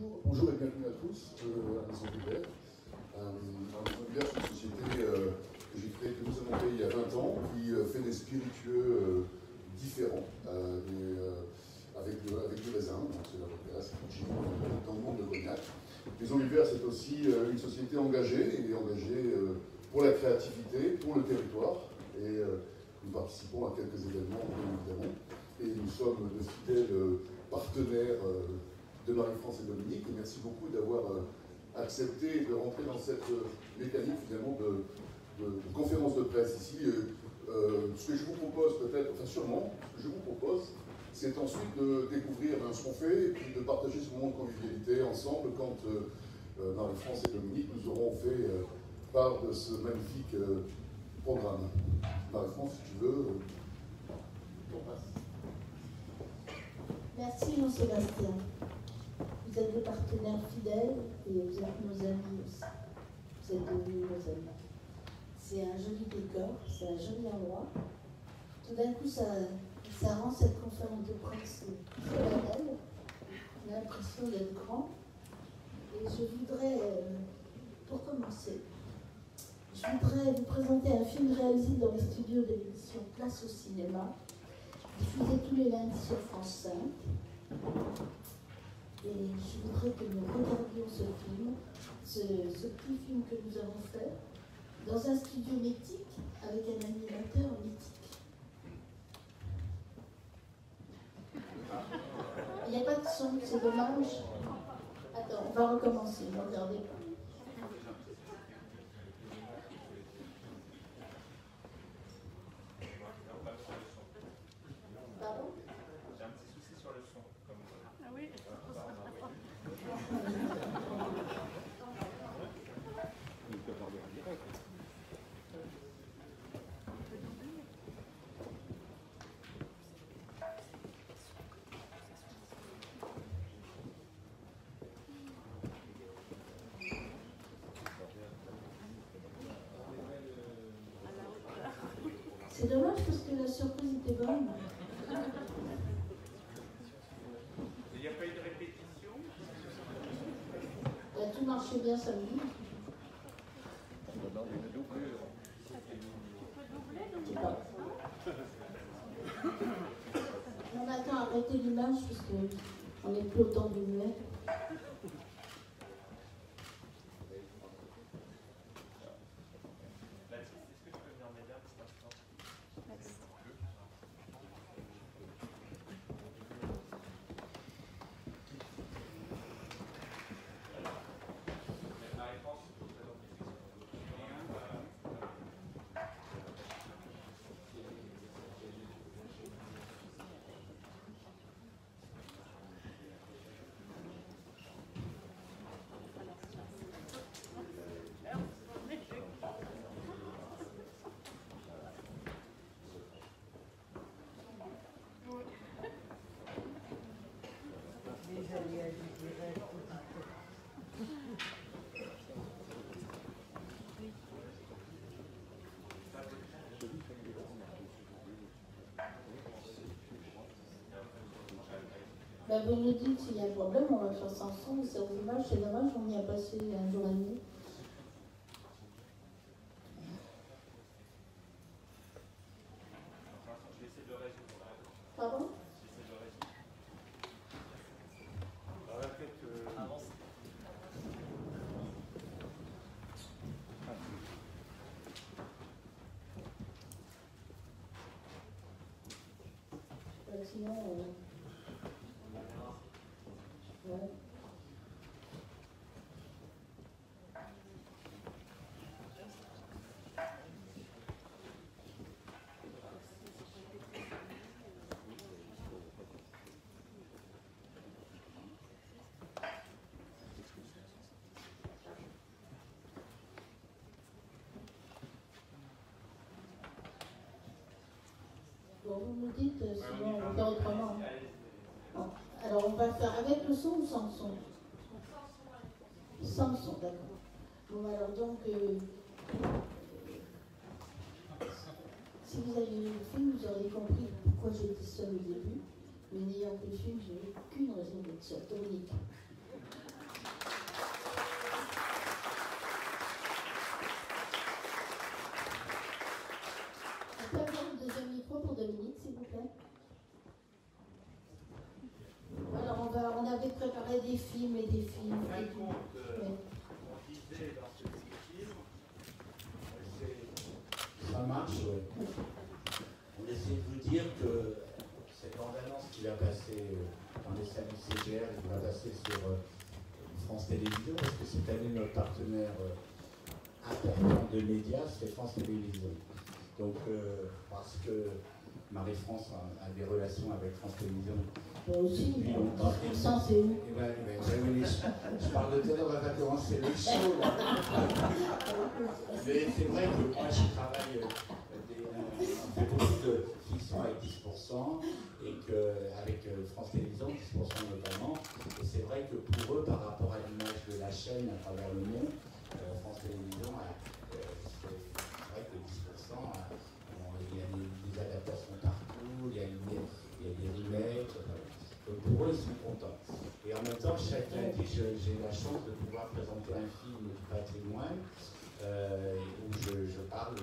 Bonjour et bienvenue à tous à la Maison Guibert. La Maison Guibert, c'est une société que nous avons créée il y a 20 ans, qui fait des spiritueux différents, avec du raisin, donc c'est la terrasse dans le monde de Cognac. Maison Guibert, c'est aussi une société engagée, pour la créativité, pour le territoire, et nous participons à quelques événements, bien évidemment, et nous sommes de fidèles partenaires de Marie-France et Dominique, et merci beaucoup d'avoir accepté de rentrer dans cette mécanique finalement de conférence de presse ici. Ce que je vous propose peut-être, enfin sûrement, ce que je vous propose, c'est ensuite de découvrir ce qu'on fait et puis de partager ce moment de convivialité ensemble quand Marie-France et Dominique nous auront fait part de ce magnifique programme. Marie-France, si tu veux, on passe. Merci Jean-Sébastien. Vous êtes des partenaires fidèles et vous êtes nos amis aussi. Vous êtes devenus nos amis. C'est un joli décor, c'est un joli endroit. Tout d'un coup, ça rend cette conférence de presse solennelle. On a l'impression d'être grand. Et je voudrais, pour commencer, vous présenter un film réalisé dans les studios de l'émission Place au cinéma, diffusé tous les lundis sur France 5. Et je voudrais que nous regardions ce film, ce petit film que nous avons fait, dans un studio mythique, avec un animateur mythique. Il n'y a pas de son, c'est dommage. Attends, on va recommencer, ne regardez pas. Pardon ? J'ai un petit souci sur le son. Ah oui. C'est dommage parce que la surprise était bonne. Il n'y a pas eu de répétition? Tout marchait bien samedi. On attend à arrêter l'image parce qu'on n'est plus au temps du muet. Ben vous nous dites s'il y a un problème, on va faire sans son, c'est aux images, c'est dommage, on y a passé un jour et demi. Je vais essayer de le résoudre. Pardon ? Avance. Sinon, ouais. Bon, vous me dites, sinon on fait autrement. Bon. Alors on va faire avec le son ou sans le son? Sans le son, d'accord. Bon alors donc, si vous aviez vu le film, vous auriez compris pourquoi j'étais seule au début. Mais n'ayant plus le film, je n'ai aucune raison d'être seule. Dominique. ferait des films et des films. En fin et de tout. compte, Ouais. on disait dans ce petit film, c'est Ça marche, ouais. On essaie de vous dire que cette bande-annonce qui va passer dans les salles du CGR, qui va passer sur France Télévisions, parce que cette année, notre partenaire important de médias, c'est France Télévisions. Donc, parce que Marie-France a des relations avec France Télévisions. Moi aussi, Depuis longtemps. 10%, c'est où? Eh ben, je parle de tel, on va pas commencer les shows là. Mais c'est vrai que moi je travaille, on fait beaucoup de fiction avec 10% et qu'avec France Télévisions, 10% notamment. Et c'est vrai que pour eux, par rapport à l'image de la chaîne à travers le monde, France Télévisions, c'est vrai que 10%, il y a des adaptations partout, il y a des remakes. Donc pour eux, ils sont contents. Et en même temps, chaque lundi, j'ai la chance de pouvoir présenter un film du patrimoine où je parle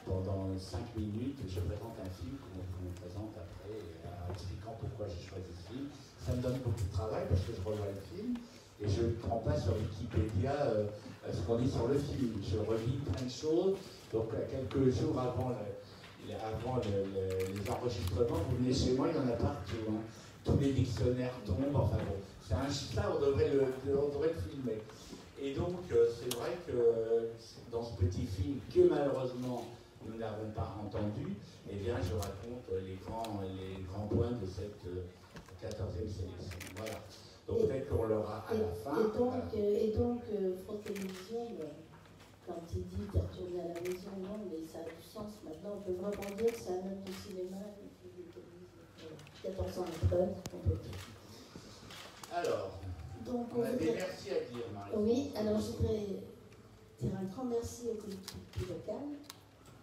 pendant 5 minutes. Je présente un film qu'on me présente après en expliquant pourquoi j'ai choisi ce film. Ça me donne beaucoup de travail parce que je revois le film et je ne prends pas sur Wikipédia ce qu'on dit sur le film. Je relis plein de choses. Donc quelques jours avant les enregistrements, vous venez chez moi, il y en a partout. Hein. Tous les dictionnaires tombent, enfin bon, c'est un ça, on devrait le filmer. Et donc, c'est vrai que dans ce petit film, que malheureusement nous n'avons pas entendu, eh bien, je raconte les grands points de cette 14e sélection. Voilà. Donc peut-être qu'on l'aura à la fin. Et donc France Télévisions, quand il dit de retourner à la maison, non, mais ça a du sens maintenant. On peut vraiment dire que c'est un homme de cinéma qui fait 14 ans après, on peut dire. Alors, donc, on a des merci à dire, Marie. Oui, alors je voudrais dire un grand merci aux collectivités locales,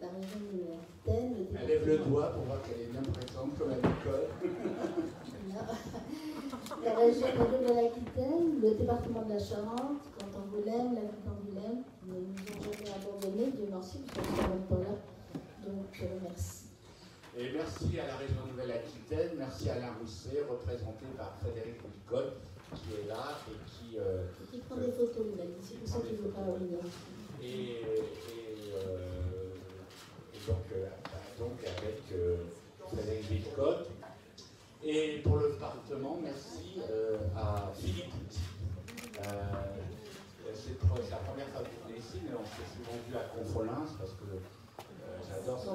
la région de l'Aquitaine. Elle lève le doigt pour voir qu'elle est bien présente comme à l'école. La région de l'Aquitaine, le département de la Charente, Canton-Angoulême, la ville d'Angoulême, ne nous ont jamais abandonnés, Dieu merci, parce qu'on ne sont même pas là. Donc, merci. Et merci à la région Nouvelle-Aquitaine, merci à Alain Rousset, représenté par Frédéric Wilcotte, qui est là et qui prend des photos, il a dit, c'est pour ça qu'il ne veut pas venir. Et donc avec Frédéric Wilcotte. Et pour le département, merci à Philippe Pouty. C'est la première fois que je ici, mais on s'est souvent vu à Confolens parce que j'adore ce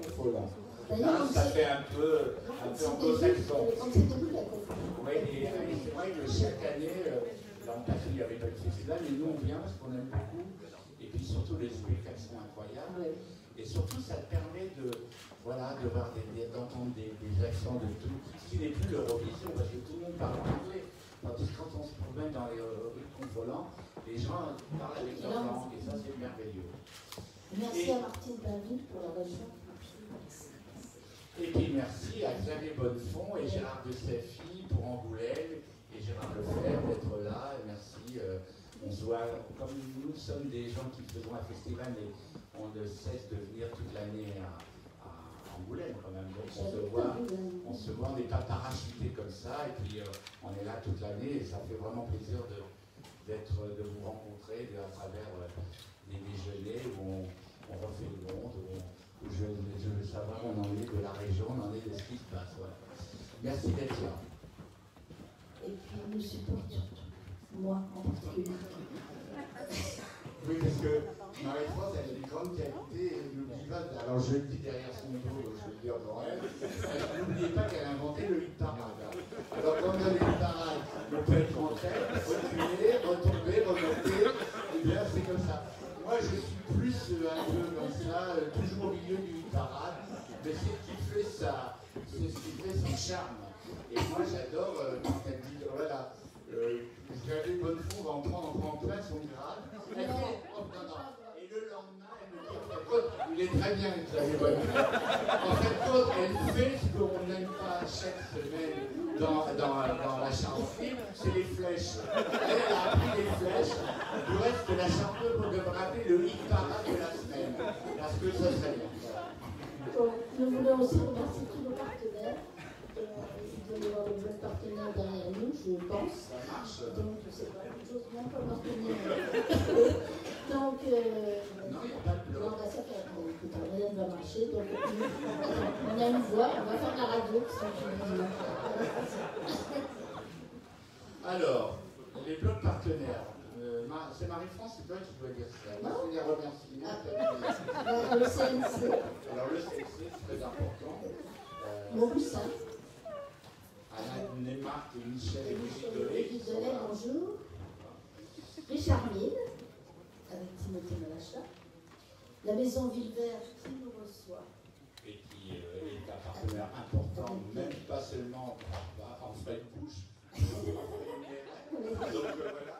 Confolens. D'ailleurs, ça fait un peu anglo-saxon. On s'est vu la conférence. Oui, et c'est vrai que chaque année, l'an passé, il n'y avait pas de festival, mais nous on vient parce qu'on aime beaucoup. Et puis surtout, les spectacles sont incroyables. Oui. Et surtout, ça permet d'entendre des accents de tout. Ce qui n'est plus l'Eurovision, parce que tout le monde parle anglais. Tandis que quand on se promène dans les rues de Confolens, les gens parlent avec leur langue, et ça, c'est merveilleux. Merci à Martine Pinville pour la région. Et puis merci à Xavier Bonnefond et Gérard de Safi pour Angoulême et Gérard Lefebvre d'être là. Et merci. On se voit, comme nous sommes des gens qui faisons un festival, mais on ne cesse de venir toute l'année à Angoulême quand même. Donc on se voit, on n'est pas parachuté comme ça, et puis on est là toute l'année, et ça fait vraiment plaisir de vous rencontrer à travers des déjeuners où on refait le monde, où je veux savoir où on en est de la région, on en est de ce qui se passe. Voilà. Merci d'être là. Et puis nous supporte surtout, moi en particulier. Oui, parce que Marie-France, elle a des grandes qualités, et n'oublie pas, alors je le dis derrière son dos, je vais le dire dans elle, n'oubliez pas qu'elle a inventé le hit parade. Alors quand on a le hit parade, on peut être en tête, reculer, retomber, remonter, et bien c'est comme ça. Moi je suis plus un peu comme ça, toujours au milieu du hit parade, mais c'est ce qui fait son charme. Et moi j'adore quand elle dit, voilà, Xavier Bonnefond va en prendre en plein son grade. Elle fait, oh, non. Et le lendemain, elle me dit, il est très bien, Xavier Bonnefond. En fait, elle fait ce qu'on n'aime pas chaque semaine dans la Charente-Libre, c'est les flèches. Elle a appris les flèches. Du reste, la chanteuse devrait appeler le hit parade de la semaine. Parce que ça serait bien. Donc, nous voulons aussi remercier tous nos partenaires pense. Ça marche. Donc, c'est pas quelque chose bien comme leur tenir. Donc, Non, il n'y a pas de non, bloc. bah, ça fait, bon, écoute, rien ne va marcher. Donc, on a une voix, on va faire de la radio. Ça, je vous dis. Alors, les blocs partenaires. C'est Marie-France, c'est toi qui dois dire ça. Moi, je vais les remercier. Le CNC, Alors, le CNC, c'est très important. Maurussin, Anna Neymar et Michel et Brigitte Dolé. Brigitte Dolé, bonjour. Richard Mille, avec Timothée Malacha. La maison Villevert qui nous reçoit. Et qui est un partenaire important, même pas seulement en frais de bouche. Donc voilà.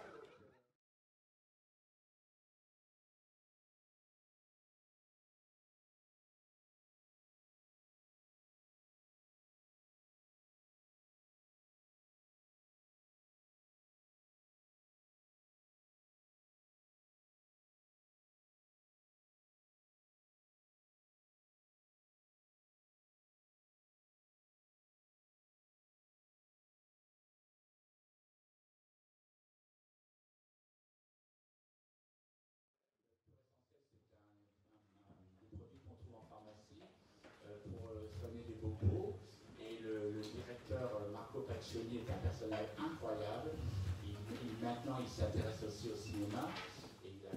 Pour soigner les bobos. Et le directeur Marco Paccioni est un personnage incroyable. Maintenant, il s'intéresse aussi au cinéma. Et il a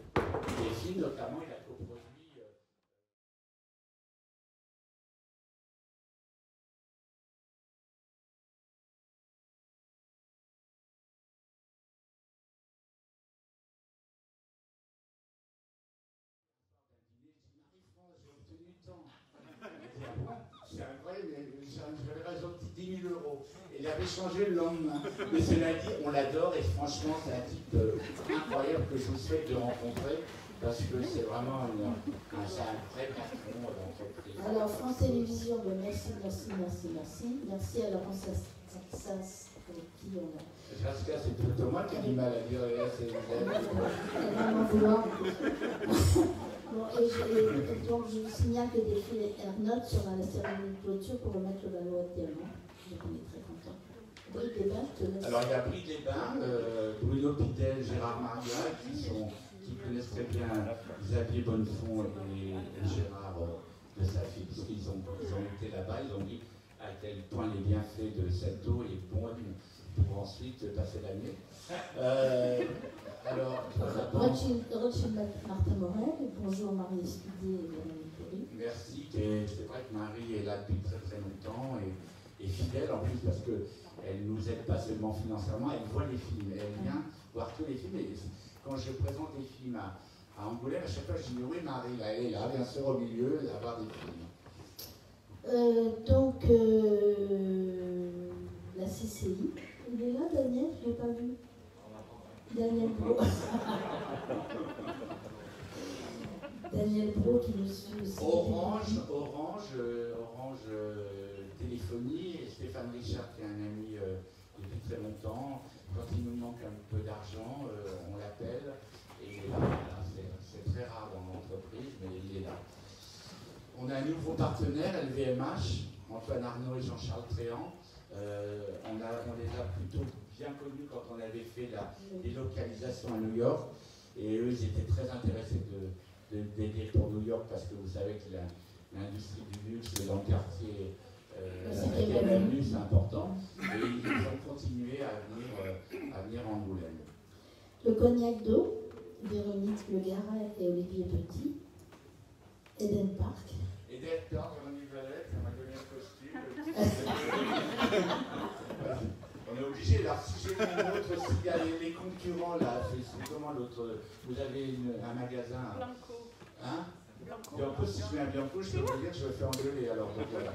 des films, notamment, il a coproduit. J'ai obtenu tant. C'est incroyable, j'avais raison, 10 000 €. Et il avait changé le lendemain. Mais cela dit, on l'adore et franchement, c'est un type incroyable que je vous souhaite de rencontrer parce que c'est vraiment un vrai patron d'entreprise. Alors, France Télévisions, ben, merci. Merci à Laurent Sassas, avec qui on a. Jessica, c'est plutôt moi qui ai du mal à dire c'est vraiment vouloir. Bon, et donc, je vous signale que des filles Ernotte sera à la cérémonie de clôture pour remettre le Valois de diamant. Donc, on est très contents. Brie des Bains, je te laisse. Alors, il y a Brie des Bains, Bruno Pidel, Gérard Maria, qui connaissent très bien Xavier Bonnefond et Gérard de Safi, puisqu'ils ont été là-bas, ils ont dit à quel point les bienfaits de cette eau est bonne pour ensuite passer l'année. Alors, Rothschild Martin Morel, bonjour Marie Escudé et Véronique Péry. merci, c'est vrai que Marie est là depuis très très longtemps et fidèle en plus parce qu'elle nous aide pas seulement financièrement, elle voit les films, elle vient voir tous les films. Et quand je présente les films à Angoulême, à chaque fois je dis oui Marie, là, elle est là, bien sûr au milieu, à voir des films. Donc, la CCI, il est là Daniel, je ne l'ai pas vu. Daniel Bro. Daniel Bro qui nous suit aussi. Orange Téléphonie, et Stéphane Richard qui est un ami depuis très longtemps. Quand il nous manque un peu d'argent, on l'appelle et voilà, c'est très rare dans l'entreprise, mais il est là. On a un nouveau partenaire, LVMH, Antoine Arnaud et Jean-Charles Tréant. On les a plutôt bien connus quand on avait fait la délocalisation à New York. Et eux, ils étaient très intéressés d'aider pour New York parce que vous savez que l'industrie du luxe dans le quartier c'est important. Et ils ont continué à venir en Angoulême. Le cognac d'eau, Véronique Le Garay et Olivier Petit. Eden Park. Eden Park, Véronique Valette, ça m'a donné un costume. On est obligé, alors si j'ai une autre, s'il y a les concurrents là, c'est comment l'autre? Vous avez un magasin. Blanco. Hein? Blanco. Bianco, si je mets un Bianco, je peux vous dire que je me fais engueuler alors. Donc voilà.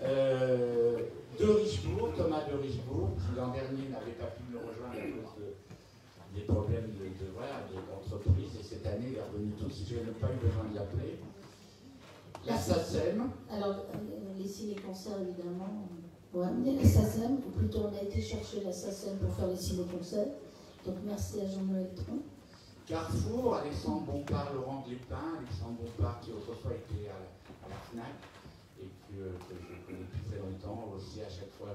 De Richebourg, Thomas de Richebourg, qui l'an dernier n'avait pas pu me rejoindre à cause des problèmes d'entreprise, et cette année il est revenu tout de suite, je n'ai pas eu besoin de l'appeler. La SACEM. Alors, les ciné-concerts évidemment, pour amener la SACEM, ou plutôt on a été chercher la SACEM pour faire les ciné-concerts. Donc merci à Jean-Noël Tron. Carrefour, Alexandre Bompard, Laurent Glépin, Alexandre Bompard qui autrefois était à la FNAC et que je connais depuis très longtemps aussi. À chaque fois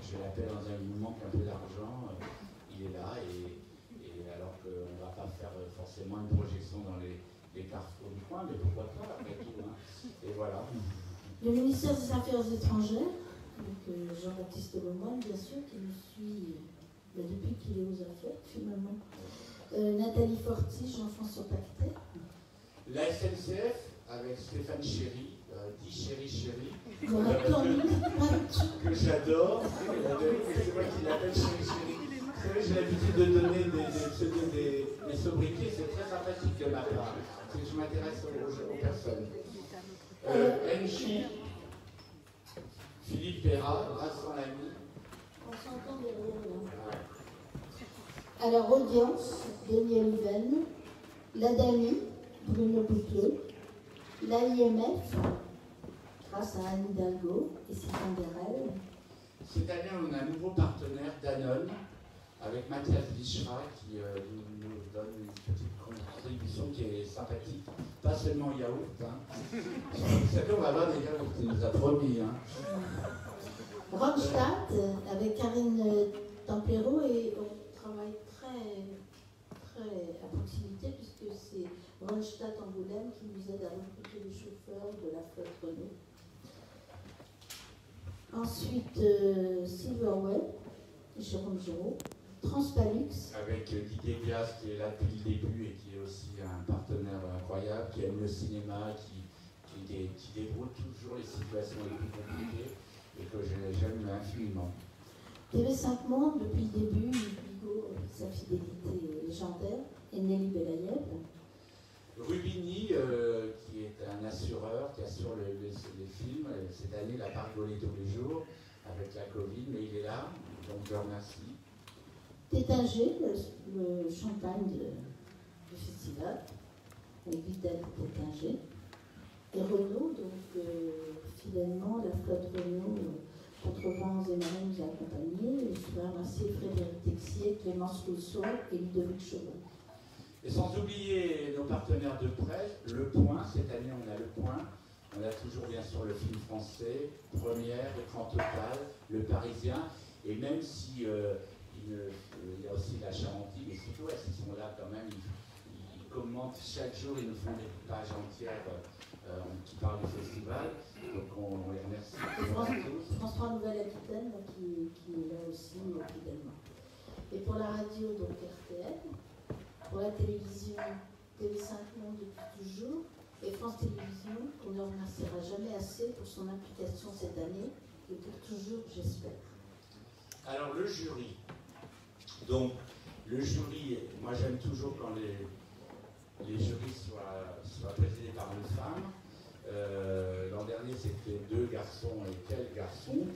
je l'appelle dans un mouvement qui a un peu d'argent, il est là, et alors qu'on ne va pas faire forcément une projection dans les carrefours du coin, mais pourquoi pas, après tout. Hein. Et voilà. Le ministère des Affaires étrangères, donc Jean-Baptiste Lemoyne, bien sûr, qui nous suit depuis qu'il est aux affaires, finalement. Nathalie Forti, Jean-François Pactet. La SNCF, avec Stéphane Chéry, dit Chéry, que j'adore, c'est moi qui l'appelle Chéry. Vous savez, j'ai l'habitude de donner des sobriquets, c'est très sympathique de ma part, parce que je m'intéresse aux personnes. NJ, Philippe Perra, Vincent Lamy. On s'entend derrière là. Alors, audience, Denis Oliven, l'ADAMI, Bruno Bouclé, l'AIMF, grâce à Anne Hidalgo et Sylvain Derel. Cette année, on a un nouveau partenaire, Danone, avec Mathias Vichra, qui nous donne une petite contribution qui est sympathique. Pas seulement yaourt. Hein. Vous savez, on va avoir des yaourts, il nous a promis. Hein. Randstad, avec Karine Tempero, et on travaille très à proximité, puisque c'est Randstad Angoulême qui nous aide à recruter les chauffeurs de la flotte Renault. Ensuite, Silverwell, Jérôme Giraud, Transpalux. Avec Didier Diaz qui est là depuis le début et qui est aussi un partenaire incroyable, qui aime le cinéma, qui débrouille toujours les situations les plus compliquées et que j'aime infiniment. TV5 Monde, depuis le début, Bigot, sa fidélité légendaire, et Nelly Belaïev. Rubini, qui est un assureur, qui assure les films. Cette année, il n'a pas rigolé tous les jours avec la Covid, mais il est là, donc je le remercie. Tétinger, le champagne du festival, avec Vidal Tétinger. Et Renault, donc fidèlement, la flotte Renault, contre vents et marées, nous a accompagnés. Je voudrais remercier Frédéric Texier, Clémence Rousseau et Ludovic Chauveau. Et sans oublier nos partenaires de presse, Le Point, cette année on a Le Point, on a toujours bien sûr le film français, Première, Écran Total, Le Parisien, et même si il y a aussi la Charentine et Sud-Ouest, ils sont là quand même, ils commentent chaque jour, ils nous font des pages entières qui parlent du festival, donc on les remercie. France 3 Nouvelle-Aquitaine qui est là aussi fidèlement. Et pour la radio, donc RTL. Pour la télévision, TV5 Monde depuis toujours, et France Télévisions, qu'on ne remerciera jamais assez pour son implication cette année, et pour toujours, j'espère. Alors le jury. Donc le jury, moi j'aime toujours quand les jurys soient présidés par une femme. L'an dernier c'était 2 garçons et quel garçon.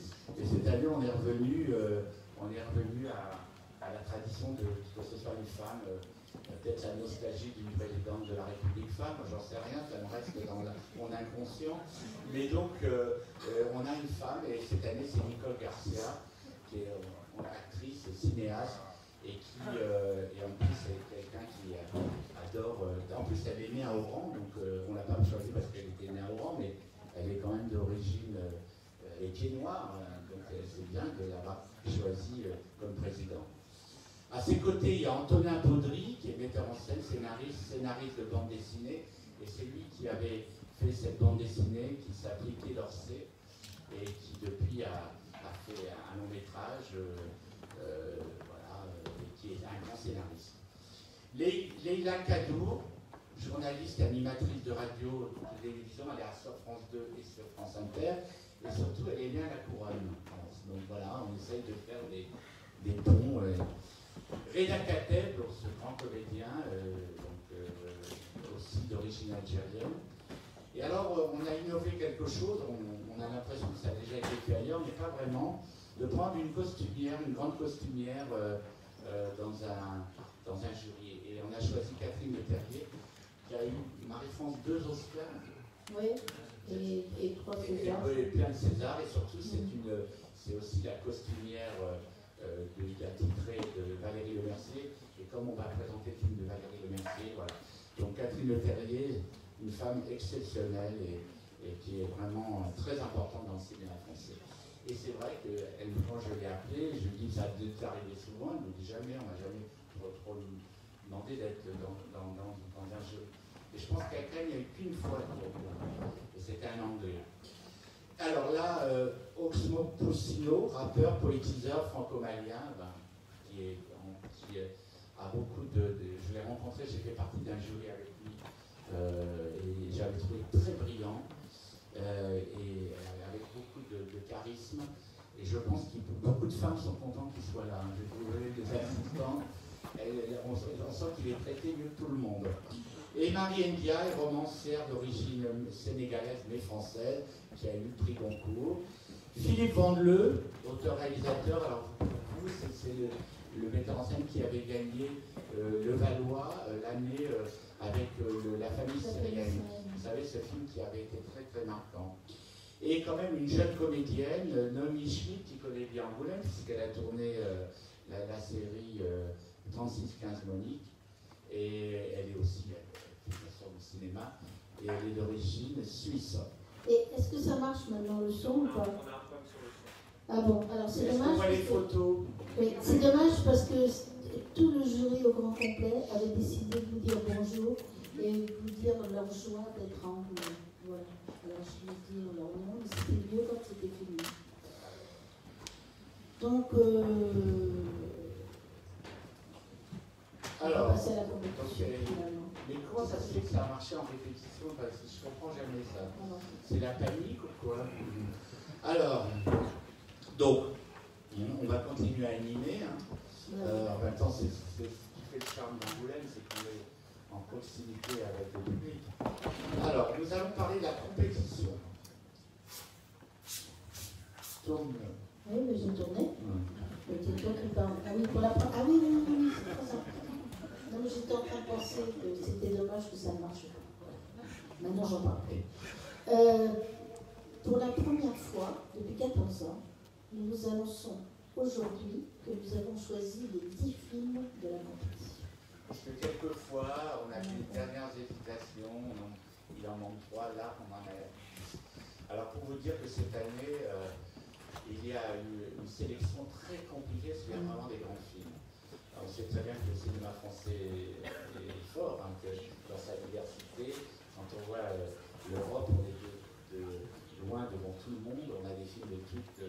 Et cette année on est revenu à la tradition que ce soit une femme. Peut-être la nostalgie d'une présidente de la République femme, j'en sais rien, ça me reste dans mon inconscient. Mais donc, on a une femme, et cette année, c'est Nicole Garcia, qui est actrice et cinéaste, et qui, et en plus, c'est quelqu'un qui adore. En plus, elle est née à Oran, donc on ne l'a pas choisie parce qu'elle était née à Oran, mais elle est quand même d'origine, elle est pied noir, donc c'est bien de l'avoir choisie comme présidente. À ses côtés, il y a Antonin Baudry, qui est metteur en scène, scénariste de bande dessinée, et c'est lui qui avait fait cette bande dessinée qui s'appelait Quai d'Orsay, et qui depuis a fait un long métrage, et qui est un grand scénariste. Leïla Kadour, journaliste et animatrice de radio, de télévision, elle est sur France 2 et sur France Inter, et surtout elle est née à la Couronne. Donc voilà, on essaye de faire des ponts. Reda Kateb, ce grand comédien, aussi d'origine algérienne. Et alors, on a innové quelque chose, on a l'impression que ça a déjà été fait ailleurs, mais pas vraiment, de prendre une costumière, une grande costumière dans un jury. Et on a choisi Catherine Leterrier, qui a eu Marie-France 2 Oscars. Oui, et 3 Césars. Et plein de Césars, et surtout, c'est aussi la costumière de la titrée de Valérie Lemercier, et comme on va présenter le film de Valérie Lemercier, voilà. Donc Catherine Leterrier, une femme exceptionnelle et qui est vraiment très importante dans le cinéma français. Et c'est vrai que quand je l'ai appelée, je lui dis ça a dû t'arriver souvent, elle me dit jamais, on m'a jamais trop demandé d'être dans un jeu. Et je pense qu'à Cannes, il n'y a eu qu'une fois, et c'était un Anglais. Alors là, Oxmo Puccino, rappeur, poétiseur franco-malien, qui a beaucoup je l'ai rencontré, j'ai fait partie d'un jury avec lui, et j'avais trouvé très brillant, et avec beaucoup de charisme. Et je pense que beaucoup de femmes sont contentes qu'il soit là. J'ai trouvé des assistants, on sent qu'il est traité mieux que tout le monde. Et Marie Ndiaye, romancière d'origine sénégalaise mais française, qui a eu le prix Goncourt. Philippe Vandeleu, auteur-réalisateur, alors pour vous, c'est le metteur en scène qui avait gagné Le Valois l'année avec La famille syrienne. Vous savez, ce film qui avait été très très marquant. Et quand même une jeune comédienne, Naomi Schmidt, qui connaît bien Angoulême, puisqu'elle a tourné la série 36-15 Monique. Et elle est aussi sur le cinéma, et elle est d'origine suisse. Et est-ce que ça marche maintenant le son ou pas? On a un problème sur le son. Ah bon, alors c'est dommage. On voit les photos. Oui, c'est dommage parce que tout le jury au grand complet avait décidé de vous dire bonjour et de vous dire leur joie d'être en vous. Voilà. Alors je vais dire leur nom, mais c'était mieux quand c'était fini. Donc, on va passer à la compétition finalement. Mais comment ça se fait que ça a marché en répétition? Parce que je comprends jamais ça. C'est la panique ou quoi? Alors, donc, on va continuer à animer. En même temps, c'est ce qui fait le charme d'Angoulême, c'est qu'on est en proximité avec le public. Alors, nous allons parler de la compétition. Tourne. Oui, mais j'ai tourné. Mais c'est toi qui parles. Ah oui, pour la première. Ah oui, c'est très ça. Non, mais j'étais en train de penser que c'était dommage que ça ne marche pas. Maintenant, j'en parle. Pour la première fois, depuis 14 ans, nous vous annonçons aujourd'hui que nous avons choisi les 10 films de la compétition. Parce que quelquefois, on a fait les dernières hésitations, il en manque 3, là, on en a 10. Alors, pour vous dire que cette année, il y a eu une sélection très compliquée, parce qu'il y a vraiment des grands films. Alors, on sait très bien que le cinéma français est fort, dans sa diversité. Quand on voit l'Europe, on est de loin devant tout le monde. On a des films de toute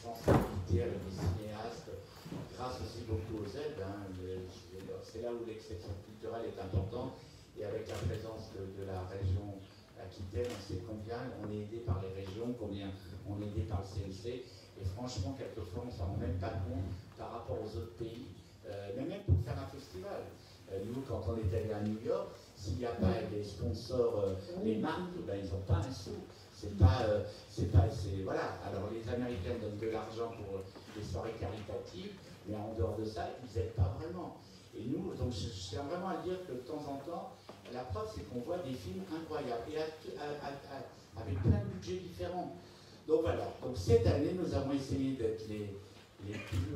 sensibilité avec des cinéastes, grâce aussi beaucoup aux aides. C'est là où l'exception culturelle est importante. Et avec la présence de la région Aquitaine, on sait combien on est aidé par les régions, combien on est aidé par le CNC. Et franchement, quelquefois, on ne s'en rend même pas compte par rapport aux autres pays. Mais même pour faire un festival. Nous, quand on est allé à New York, s'il n'y a pas des sponsors, les marques, ils n'ont pas un sou. Voilà. Alors les Américains donnent de l'argent pour les soirées caritatives, mais en dehors de ça, ils n'aident pas vraiment. Et nous, donc je tiens vraiment à dire que de temps en temps, la preuve, c'est qu'on voit des films incroyables, et avec plein de budgets différents. Donc voilà. Donc cette année, nous avons essayé d'être les plus,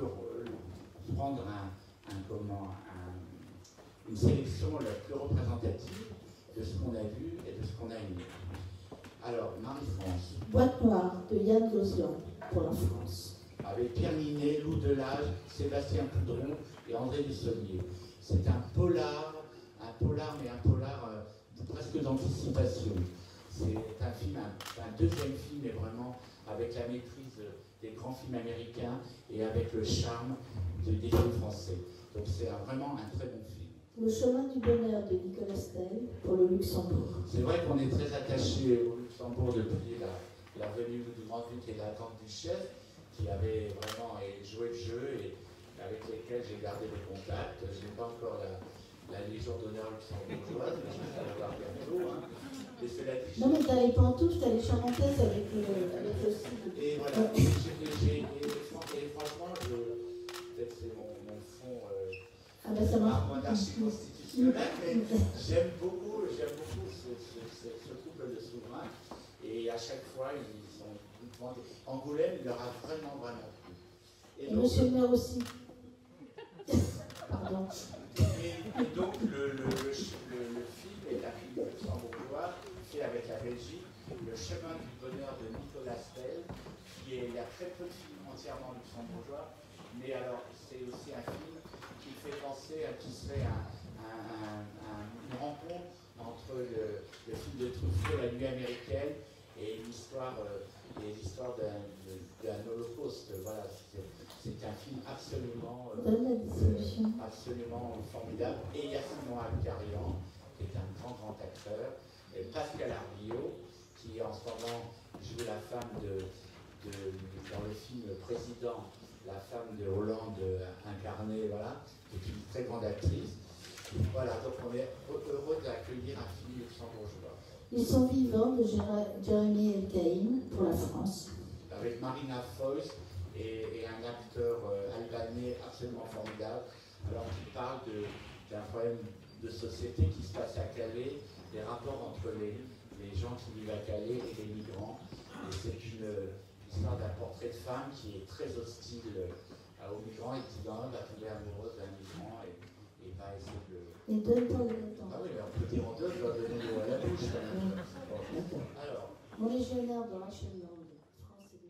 prendre une sélection la plus représentative de ce qu'on a vu et de ce qu'on a aimé. Alors, Marie-France. Boîte noire de Yann Gozlan pour la France. Avec Pierre Ninet, Lou Delage, Sébastien Poudron et André Dussolier. C'est un polar, mais un polar presque d'anticipation. C'est un film, un deuxième film, mais vraiment avec la maîtrise des grands films américains et avec le charme des films français. Donc c'est vraiment un très bon film. Le chemin du bonheur de Nicolas Stell pour le Luxembourg. C'est vrai qu'on est très attaché au Luxembourg depuis la venue du Grand-Duc et de la Grande Duchesse, qui avait vraiment joué le jeu et avec lesquels j'ai gardé des contacts. Je n'ai pas encore la Légion d'honneur luxembourgeoise, mais je vais l'avoir bientôt. Et cela dit, non mais t'as les pantoufles, t'as les charentaises avec le style. Et voilà, et franchement, peut-être c'est mon fond monarchie constitutionnelle, mais j'aime beaucoup ce couple de souverains. Et à chaque fois, ils sont Angoulême, il leur a vraiment plu. Et donc, monsieur le maire aussi. Pardon. Et donc, le film est un film luxembourgeois, fait avec la Belgique Le chemin du bonheur de Nicolas Stel, qui est, il y a très peu de films entièrement luxembourgeois, mais alors c'est aussi un film qui fait penser à qui serait une rencontre entre le film de Truffaut, La Nuit américaine, et l'histoire d'un holocauste. Voilà, c'est un film absolument formidable. Et il y a Simon Abkarian, qui est un grand acteur, et Pascal Arbillot, qui en ce moment joue la femme dans le film Président, la femme de Hollande incarnée, voilà, qui est une très grande actrice. Voilà, donc on est heureux d'accueillir un film luxembourgeois. Ils sont vivants de Jérémy Elkaïm pour la France. Avec Marina Foïs et un acteur albanais absolument formidable, alors qui parle d'un problème de société qui se passe à Calais, des rapports entre les gens qui vivent à Calais et les migrants. Et c'est une histoire d'un portrait de femme qui est très hostile aux migrants et qui va tomber amoureuse d'un migrant et va essayer de... Et donne pas le temps. Ah oui, mais on peut dire en deux, je dois donner l'eau à la bouche quand même. Bon. Alors, Mon légionnaire de Rachel Lang, France et Belgique.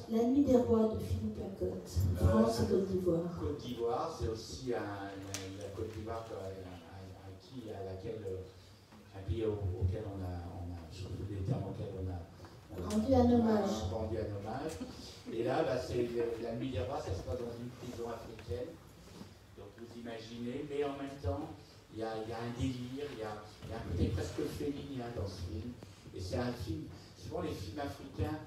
La Nuit des Rois de Philippe Lacotte, France et Côte d'Ivoire. Côte d'Ivoire, c'est aussi la Côte d'Ivoire un pays auquel on a rendu un hommage. Et là, c'est la Nuit des Rois, ça se passe dans une prison africaine. Donc vous imaginez, mais en même temps, il y a un délire, il y a un côté presque féminin dans ce film. Et c'est un film, souvent les films africains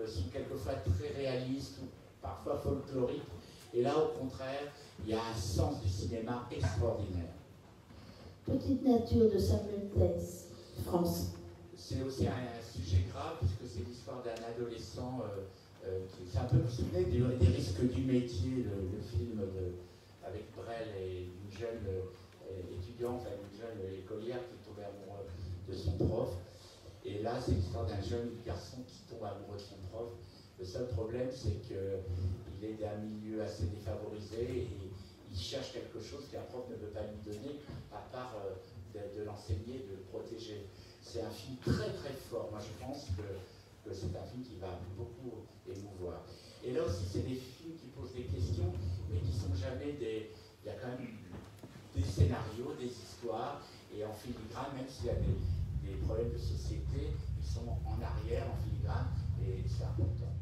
sont quelquefois très réalistes ou parfois folkloriques. Et là, au contraire, il y a un sens du cinéma extraordinaire. Petite nature de Samuel Theiss, France. C'est aussi un sujet grave, puisque c'est l'histoire d'un adolescent c'est un peu, vous vous souvenez, des risques du métier, le film avec Brel et une jeune étudiante, une jeune écolière qui tombait amoureux de son prof. Et là, c'est l'histoire d'un jeune garçon qui tombe amoureux de son prof. Le seul problème, c'est qu'il est d'un milieu assez défavorisé et il cherche quelque chose qu'un prof ne peut pas lui donner, à part de l'enseigner, de le protéger. C'est un film très très fort. Moi, je pense que c'est un film qui va beaucoup émouvoir. Et là aussi, c'est des films qui posent des questions, mais qui ne sont jamais des... Il y a quand même des scénarios, des histoires, et en filigrane, même s'il y a des problèmes de société, ils sont en arrière, en filigrane, et c'est important.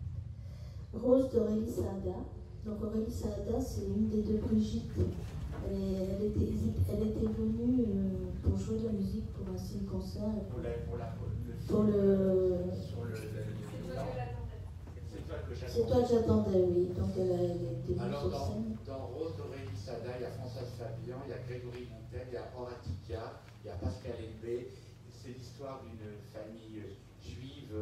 Rose d'Aurélie Saada. Donc Aurélie Saada, c'est une des deux Brigitte. Elle était venue pour jouer de la musique pour un ciné-concert. C'est toi que j'attendais, oui. Donc elle a été venue sur scène. Dans Rose d'Aurélie Saada, il y a Françoise Fabian, il y a Grégory Montel, il y a Horatica, il y a Pascal Elbé. C'est l'histoire d'une famille juive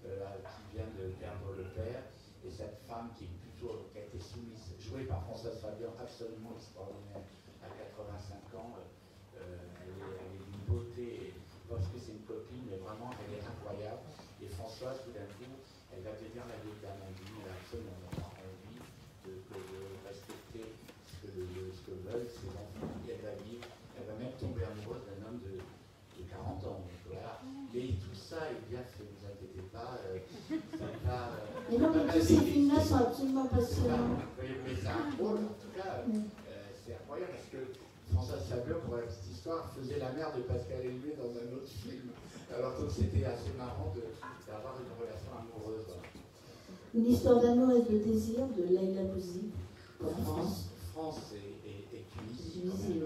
qui vient de perdre le père. Et cette femme qui a été soumise, jouée par Françoise Fabian, absolument extraordinaire, à 85 ans, elle est d'une beauté, parce que c'est une copine, mais vraiment elle est incroyable. Et Françoise, tout d'un coup, elle va devenir la vieille d'Amandine, elle a absolument pas envie de respecter ce que veulent ses enfants, et elle va vivre, elle va même tomber amoureuse d'un homme de 40 ans. Donc, voilà. Mais tout ça est bien fait, ne vous inquiétez pas. Mais non, mais tous ces films-là sont absolument passionnants. Mais c'est un rôle, en tout cas, c'est incroyable parce que Françoise Fabian, pour la petite histoire, faisait la mère de Pascal Elbé dans un autre film. Alors donc c'était assez marrant d'avoir une relation amoureuse. Voilà. Une histoire d'amour et de désir de Leïla Bouzi. France est Tunisie,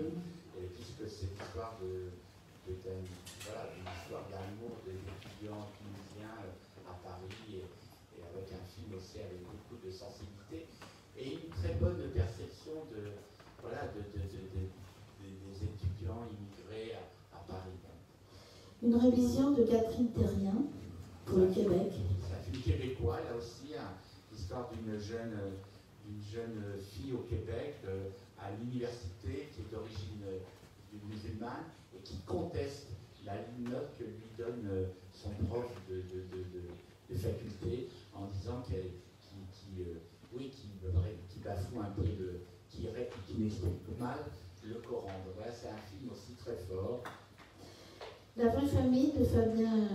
et puisque c'est l'histoire d'une histoire d'amour des étudiants tunisiens à Paris, et avec un film aussi avec beaucoup de sensibilité et une très bonne perception des étudiants immigrés à Paris. Une révision de Catherine Terrien pour le Québec. C'est un film québécois, là aussi, hein, l'histoire d'une jeune fille au Québec, à l'université, qui est d'origine musulmane, et qui conteste la note que lui donne son prof de faculté, en disant qu'il bafoue un peu, qui n'explique mal le Coran. Donc voilà, c'est un film aussi très fort. La vraie famille de Fabien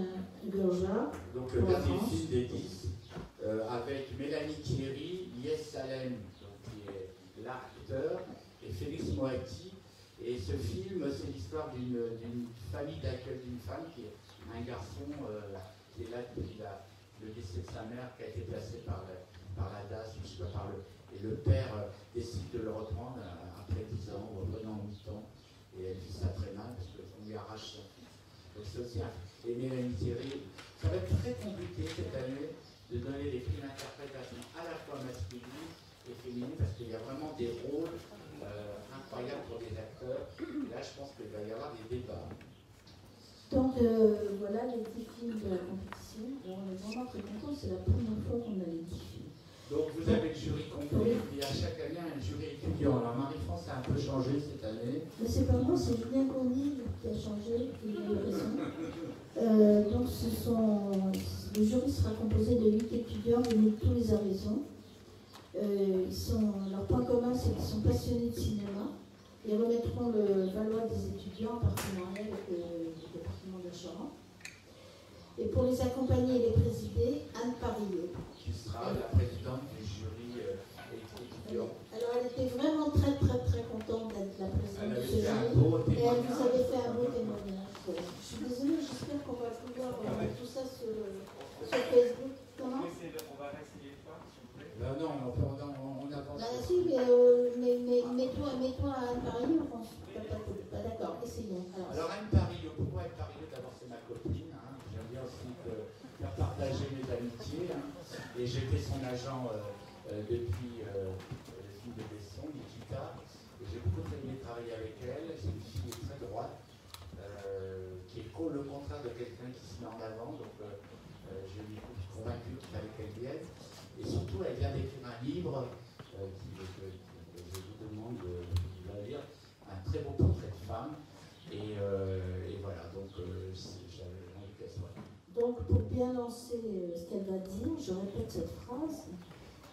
Gorja. Donc le dernier film des 10, avec Mélanie Thierry, Lies Salem, qui est l'acteur, et Félix Moati. Et ce film, c'est l'histoire d'une famille d'accueil d'une femme qui est un garçon qui est là depuis le décès de sa mère, qui a été placé par la DAS, et le père décide de le reprendre après 10 ans, ou pendant 8 ans, et elle vit ça très mal parce qu'on lui arrache son fils. Donc c'est aussi et Mélanie Thierry, ça va être très compliqué cette année de donner des prix d'interprétation à la fois masculines et féminines, parce qu'il y a vraiment des rôles incroyables pour des acteurs. Et là, je pense qu'il va y avoir des débats. Donc voilà les 10 films de la compétition. Alors, on est vraiment très contents, c'est la première fois qu'on a les 10 films. Donc vous avez le jury complet, il y a chaque année un jury étudiant. Alors Marie-France a un peu changé cette année. Mais c'est pas moi, c'est Julien Cournil qui a changé, qui a eu raison. Donc le jury sera composé de 8 étudiants venus de tous les horizons. Leur point commun, c'est qu'ils sont passionnés de cinéma. Ils remettront le Valois des étudiants en partenariat avec le département de Charente. Et pour les accompagner et les présider, Anne Parillot. Qui sera la présidente du jury étudiant. Alors elle était vraiment très contente d'être la présidente de ce jury. Et elle vous avait fait un beau témoignage. Je suis désolée, j'espère qu'on va pouvoir mettre tout ça sur Facebook. Comment ? On va réessayer une fois, s'il vous plaît. Non, on avance. Bah si, mais mets-toi à Anne Parillot, pas d'accord, essayons. Alors Anne Parillot, pourquoi Anne Parillot? D'abord c'est ma copine, hein. J'aime bien aussi faire partager mes amitiés, hein. Et j'étais son agent depuis le film de Besson, Nikita, et j'ai beaucoup aimé travailler avec elle. C'est une fille très droite, qui est le contraire de quelqu'un qui se met en avant, donc je lui ai convaincu qu'il fallait qu'elle vienne. Et surtout, elle vient d'écrire un livre que je vous demande de lire, un très beau portrait de femme. Et voilà, donc j'avais envie qu'elle soit. Donc, pour bien lancer ce qu'elle va dire, je répète cette phrase.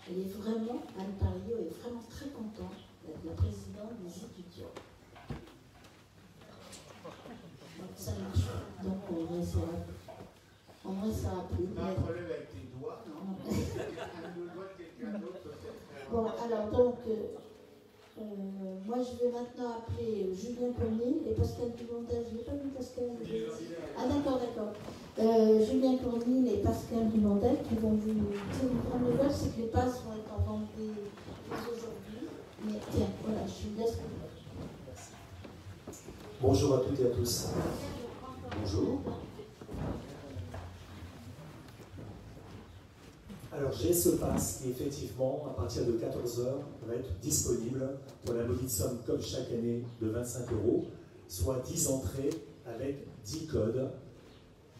Elle est vraiment, Anne Parillot est vraiment très contente d'être la présidente des étudiants. Donc, ça marche. Donc, en vrai, ça a plu. Tu as un problème avec tes doigts, non? Le doigt de quelqu'un d'autre, peut-être. Bon, alors, donc, moi, je vais maintenant appeler Julien Cournil et Pascal Dumondel. Je n'ai pas vu Pascal. Ah, d'accord. Julien Cournil et Pascal Dumondel qui vont vous prendre le vol, c'est que les passes vont être en vente dès aujourd'hui. Mais tiens, voilà, je vous laisse. Bonjour à toutes et à tous. Bonjour. Alors j'ai ce pass qui effectivement, à partir de 14h, va être disponible pour la modique somme, comme chaque année, de 25 €, soit 10 entrées avec 10 codes.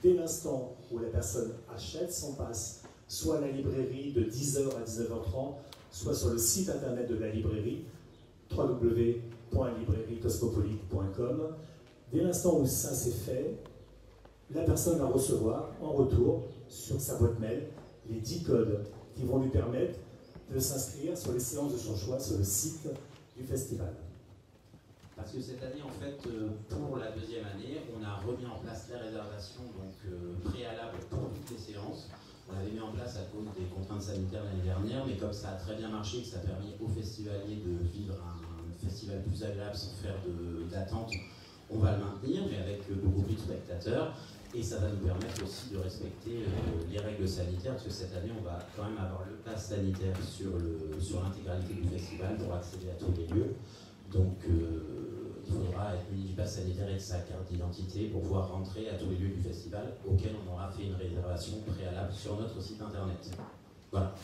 Dès l'instant où la personne achète son pass, soit à la librairie de 10h à 19h30, soit sur le site internet de la librairie, www.librairiecosmopolite.com. Dès l'instant où ça c'est fait, la personne va recevoir en retour sur sa boîte mail les 10 codes qui vont lui permettre de s'inscrire sur les séances de son choix sur le site du festival. Parce que cette année, en fait, pour la deuxième année, on a remis en place les réservations préalables pour toutes les séances. On l'avait mis en place à cause des contraintes sanitaires l'année dernière, mais comme ça a très bien marché, que ça a permis aux festivaliers de vivre un festival plus agréable sans faire d'attente, on va le maintenir, mais avec beaucoup plus de spectateurs. Et ça va nous permettre aussi de respecter les règles sanitaires, parce que cette année, on va quand même avoir le pass sanitaire sur l'intégralité du festival pour accéder à tous les lieux. Donc, il faudra être muni du pass sanitaire et de sa carte d'identité pour pouvoir rentrer à tous les lieux du festival, auxquels on aura fait une réservation préalable sur notre site internet. Voilà.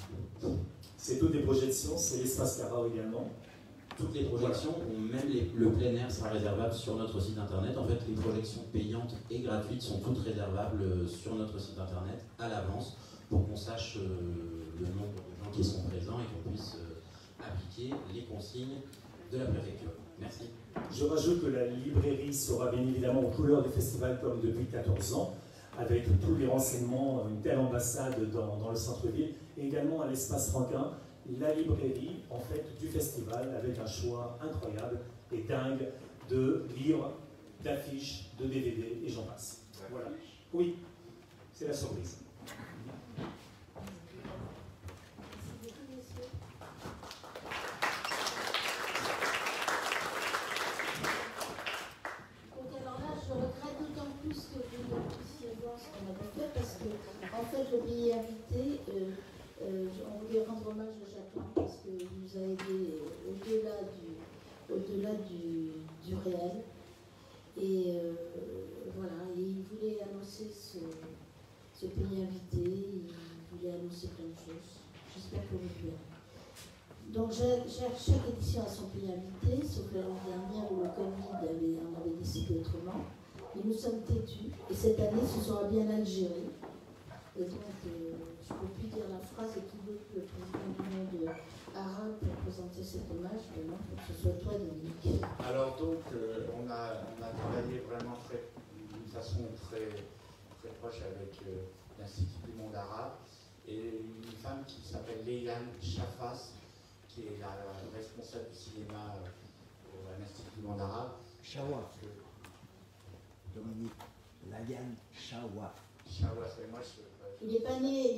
C'est toutes des projections, c'est l'espace Cara également. toutes les projections, même le plein air sera réservable sur notre site internet. En fait, les projections payantes et gratuites sont toutes réservables sur notre site internet à l'avance pour qu'on sache le nombre de gens qui sont présents et qu'on puisse appliquer les consignes de la préfecture. Merci. Je rajoute que la librairie sera bien évidemment aux couleurs du festival comme depuis 14 ans, avec tous les renseignements, une telle ambassade dans le centre-ville, et également à l'espace Franquin, la librairie en fait du festival avec un choix incroyable et dingue de livres, d'affiches, de DVD et j'en passe. Voilà. Oui, c'est la surprise. En fait, le pays invité, on voulait rendre hommage à Jacqueline parce qu'il nous a aidés au-delà du réel. Et voilà, et il voulait annoncer ce pays invité, il voulait annoncer plein de choses. J'espère que vous verrez. Donc, chaque édition a son pays invité, sauf l'année dernière où le Covid on avait décidé autrement. Et nous sommes têtus, et cette année, ce sera bien l'Algérie. Et donc, je ne peux plus dire la phrase et qui veut que le président du monde arabe pour présenter cet hommage, mais non, pour que ce soit toi, Dominique. Alors donc, on a travaillé vraiment d'une façon très proche avec l'Institut du monde arabe et une femme qui s'appelle Léane Chafas, qui est la responsable du cinéma à l'Institut du monde arabe. Chawa. Dominique, Léane Chawa. Chawa, c'est moi, Il n'est pas né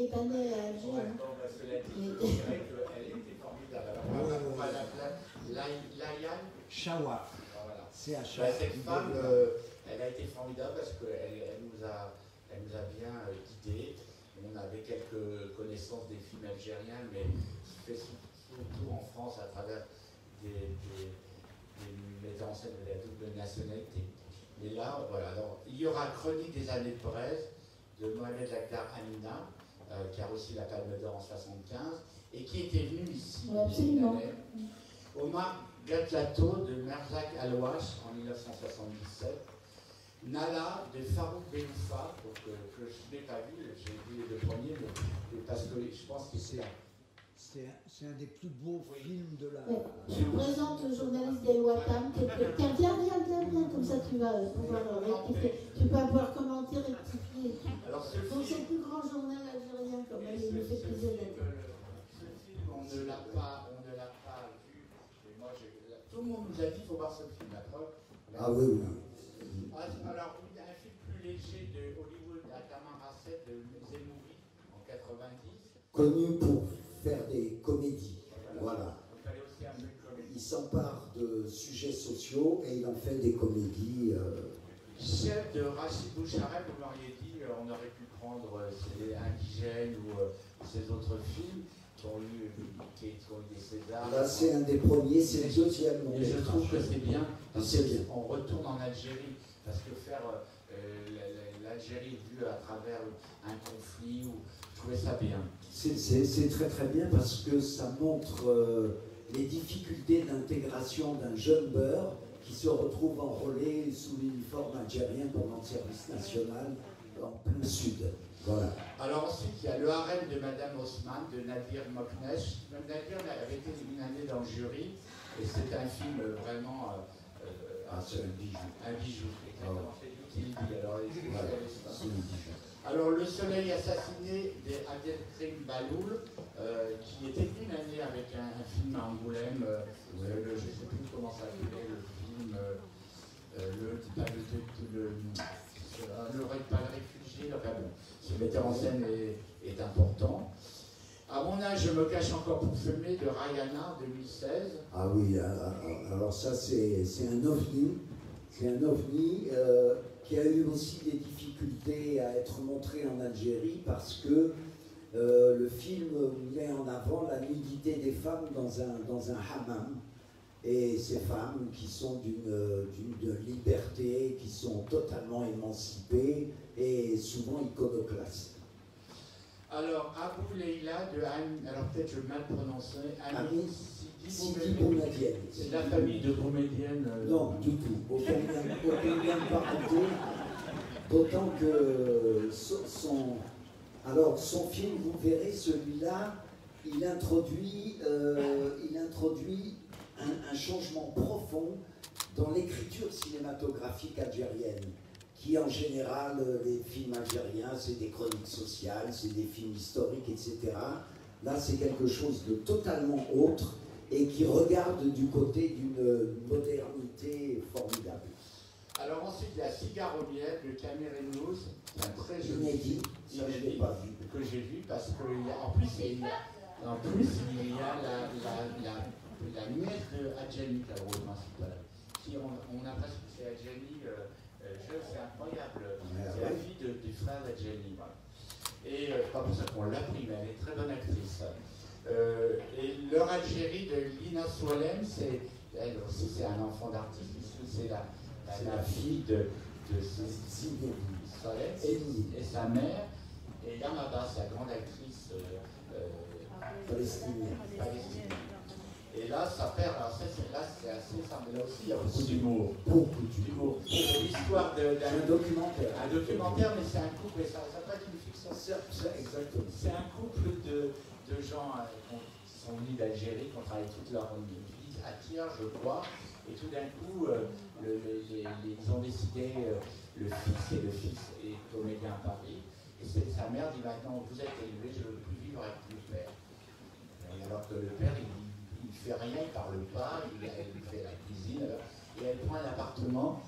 à Alger. Ouais, bon, bah, cela dit, je dirais qu'elle était formidable. Alors, on va l'appeler Léane Chawa. Voilà. C'est à Bah, cette femme, elle a été formidable parce qu'elle nous a bien guidés. On avait quelques connaissances des films algériens, mais qui fait surtout en France à travers des metteurs en scène de la double nationalité. Mais là, voilà. Alors, il y aura Chronique des années de Brest de Mohamed Lakhdar Amina, qui a reçu la Palme d'Or en 1975 et qui était venu ici. Absolument. Omar Gatlato de Merzak Alouache en 1977. Nala de Farouk Benoufa, que je n'ai pas vu, j'ai vu les deux premiers, mais parce que je pense que c'est un des plus beaux films de la... Je vous présente le journaliste d'El Watam. Tiens, viens, comme ça tu vas pouvoir rectifier. Tu vas pouvoir commenter, rectifier. Alors, Donc c'est le plus grand journal algérien, quand même, il me fait plaisir d'être. Ce film, on ne l'a pas vu. Et moi, tout le monde nous a dit qu'il faut voir ce film. Ah oui. Alors, un film plus léger de Hollywood à Tamaracet de Zemouri en 90. Connu pour faire des comédies. Voilà. Il fallait aussi un peu de comédie. Il s'empare de sujets sociaux et il en fait des comédies. Chef de Rachid Boucharel, vous m'auriez dit, on aurait pu prendre ces Indigènes ou ces autres films qui ont eu des Césars. Là, c'est un des premiers, c'est le deuxième. Et je trouve que c'est bien. C'est bien. On retourne en Algérie parce que faire l'Algérie vue à travers un conflit, je trouvais ça bien. C'est très très bien parce que ça montre les difficultés d'intégration d'un jeune beurre qui se retrouve enrôlé sous l'uniforme algérien pendant le service national en plein sud. Voilà. Alors ensuite, il y a Le harem de Madame Osman de Nadir Moknesh. Nadir avait été une année dans le jury et c'est un film vraiment c'est un bijou. Un bijou, exactement. C'est lui qui le dit. C'est un bijou. Alors, Le soleil assassiné d'Abdelkrim Baloul, qui était une année avec un film à Angoulême, je ne sais plus comment ça s'appelait, le film, le réfugié, enfin bon, ce metteur en scène est important. À mon âge, je me cache encore pour fumer de Rayana 2016. Ah oui, alors ça c'est un ovni. C'est un ovni qui a eu aussi des difficultés à être montré en Algérie parce que le film met en avant la nudité des femmes dans un hammam. Et ces femmes qui sont d'une liberté, qui sont totalement émancipées et souvent iconoclastes. Alors, Abou Leila de alors peut-être je mal prononcé, Amin Sidi Boumedienne. C'est de la famille de Boumedienne. Non, du tout. Aucun lien de parenté. D'autant que son film, vous verrez, celui-là, il introduit un changement profond dans l'écriture cinématographique algérienne, qui en général, les films algériens, c'est des chroniques sociales, c'est des films historiques, etc. Là, c'est quelque chose de totalement autre et qui regarde du côté d'une modernité formidable. Alors ensuite, il y a Cigare au miel de Camille Renouz, un très joli Inédit, ça je ne l'ai pas vu. que j'ai vu parce qu'en plus, il y a la nièce de Adjani, la rôle principale. On a l'impression que c'est Adjani, c'est incroyable. C'est la fille du frère d'Adjani. Voilà. Et pas pour ça qu'on l'a pris, mais elle est très bonne actrice. Et leur Algérie de Lina Soualem, elle aussi c'est un enfant d'artiste, c'est la fille de Soualem et sa mère, et Yamaba, sa grande actrice Palestinienne. Et là, ça perd, alors c'est assez simple, là aussi il y a beaucoup d'humour. Beaucoup d'humour. C'est l'histoire d'un documentaire. Un documentaire, mais c'est un couple, et ça peut être une fiction. Exactement. C'est un couple de gens qui sont venus d'Algérie, qui ont travaillé toute leur vie à Tyr, je crois, et tout d'un coup, ils ont décidé, le fils est comédien à Paris, et sa mère dit maintenant, vous êtes élevé, je ne veux plus vivre avec le père. Et alors que le père, il ne fait rien, il ne parle pas, il fait la cuisine, et elle prend un appartement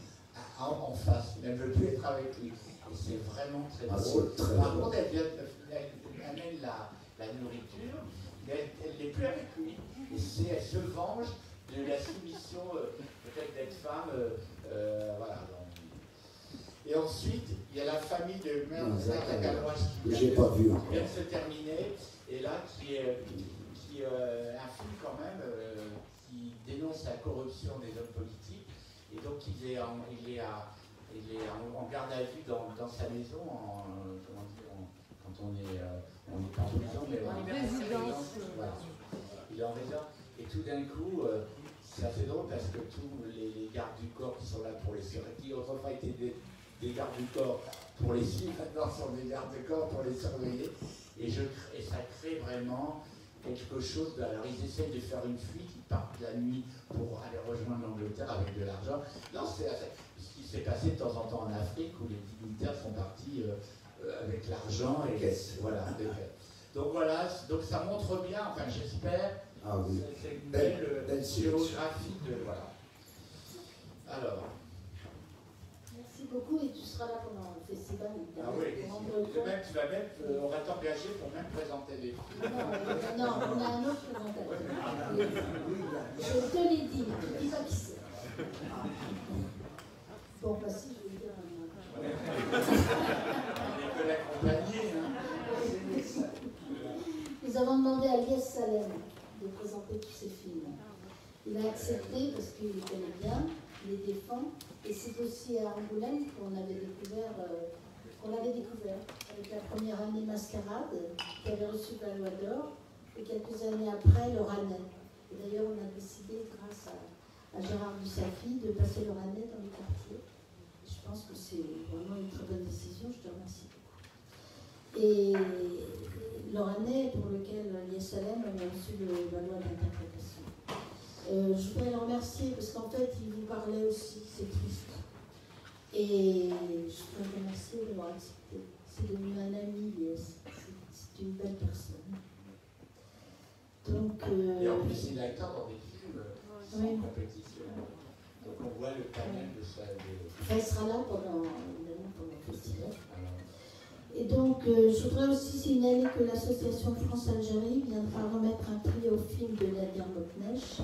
en face, elle ne veut plus être avec lui. Et c'est vraiment très drôle. Par contre, elle amène la nourriture, mais elle n'est plus avec lui. Et elle se venge de la soumission, peut-être d'être femme. Voilà. Et ensuite, il y a la famille de Merzak Galouache qui vient de se terminer, et là, qui est un film quand même qui dénonce la corruption des hommes politiques. Et donc, il est en garde à vue dans sa maison, quand on n'est pas en prison, mais en résidence. Voilà. Il est en résidence. Et tout d'un coup, c'est assez drôle parce que tous les gardes du corps qui sont là pour les surveiller, qui autrefois étaient des gardes du corps pour les suivre, maintenant sont des gardes du corps pour les surveiller. Et ça crée vraiment quelque chose. Alors, ils essayent de faire une fuite, ils partent la nuit pour aller rejoindre l'Angleterre avec de l'argent. Non, c'est ce qui s'est passé de temps en temps en Afrique où les dignitaires sont partis avec l'argent et voilà. Donc voilà, donc ça montre bien, enfin j'espère, c'est une belle géographie de voilà. Alors. Merci beaucoup et tu seras là pendant le festival. Ah oui, on va t'engager pour même présenter les films. Non, on a un autre présentateur. Je te l'ai dit, mais tu dis pas qui c'est. Bon, bah si, je vais dire. On est que l'accompagner, hein. Nous avons demandé à Lies Salem de présenter tous ces films. Il a accepté parce qu'il les connaît bien, il les défend. Et c'est aussi à Angoulême qu'on l'avait découvert avec la première année Mascarade, qui avait reçu le Palme d'Or, et quelques années après, le Ranet. Et d'ailleurs, on a décidé, grâce à Gérard Bussafi, de passer le Ranet dans les quartiers. Et je pense que c'est vraiment une très bonne décision, je te remercie beaucoup. Et le Ranet, pour lequel Lies Salem a reçu le Valois d'interprétation. Je voudrais le remercier parce qu'en fait, il vous parlait aussi, c'est triste. Et je voudrais le remercier de l'avoir accepté. C'est devenu un ami, c'est une belle personne. Donc, et en plus, il a été dans des films sans compétition. Donc on voit le panel de ça. Il sera là pendant le festival. Et donc, je voudrais aussi signaler que l'association France-Algérie viendra remettre un prix au film de Nadir Moknesh,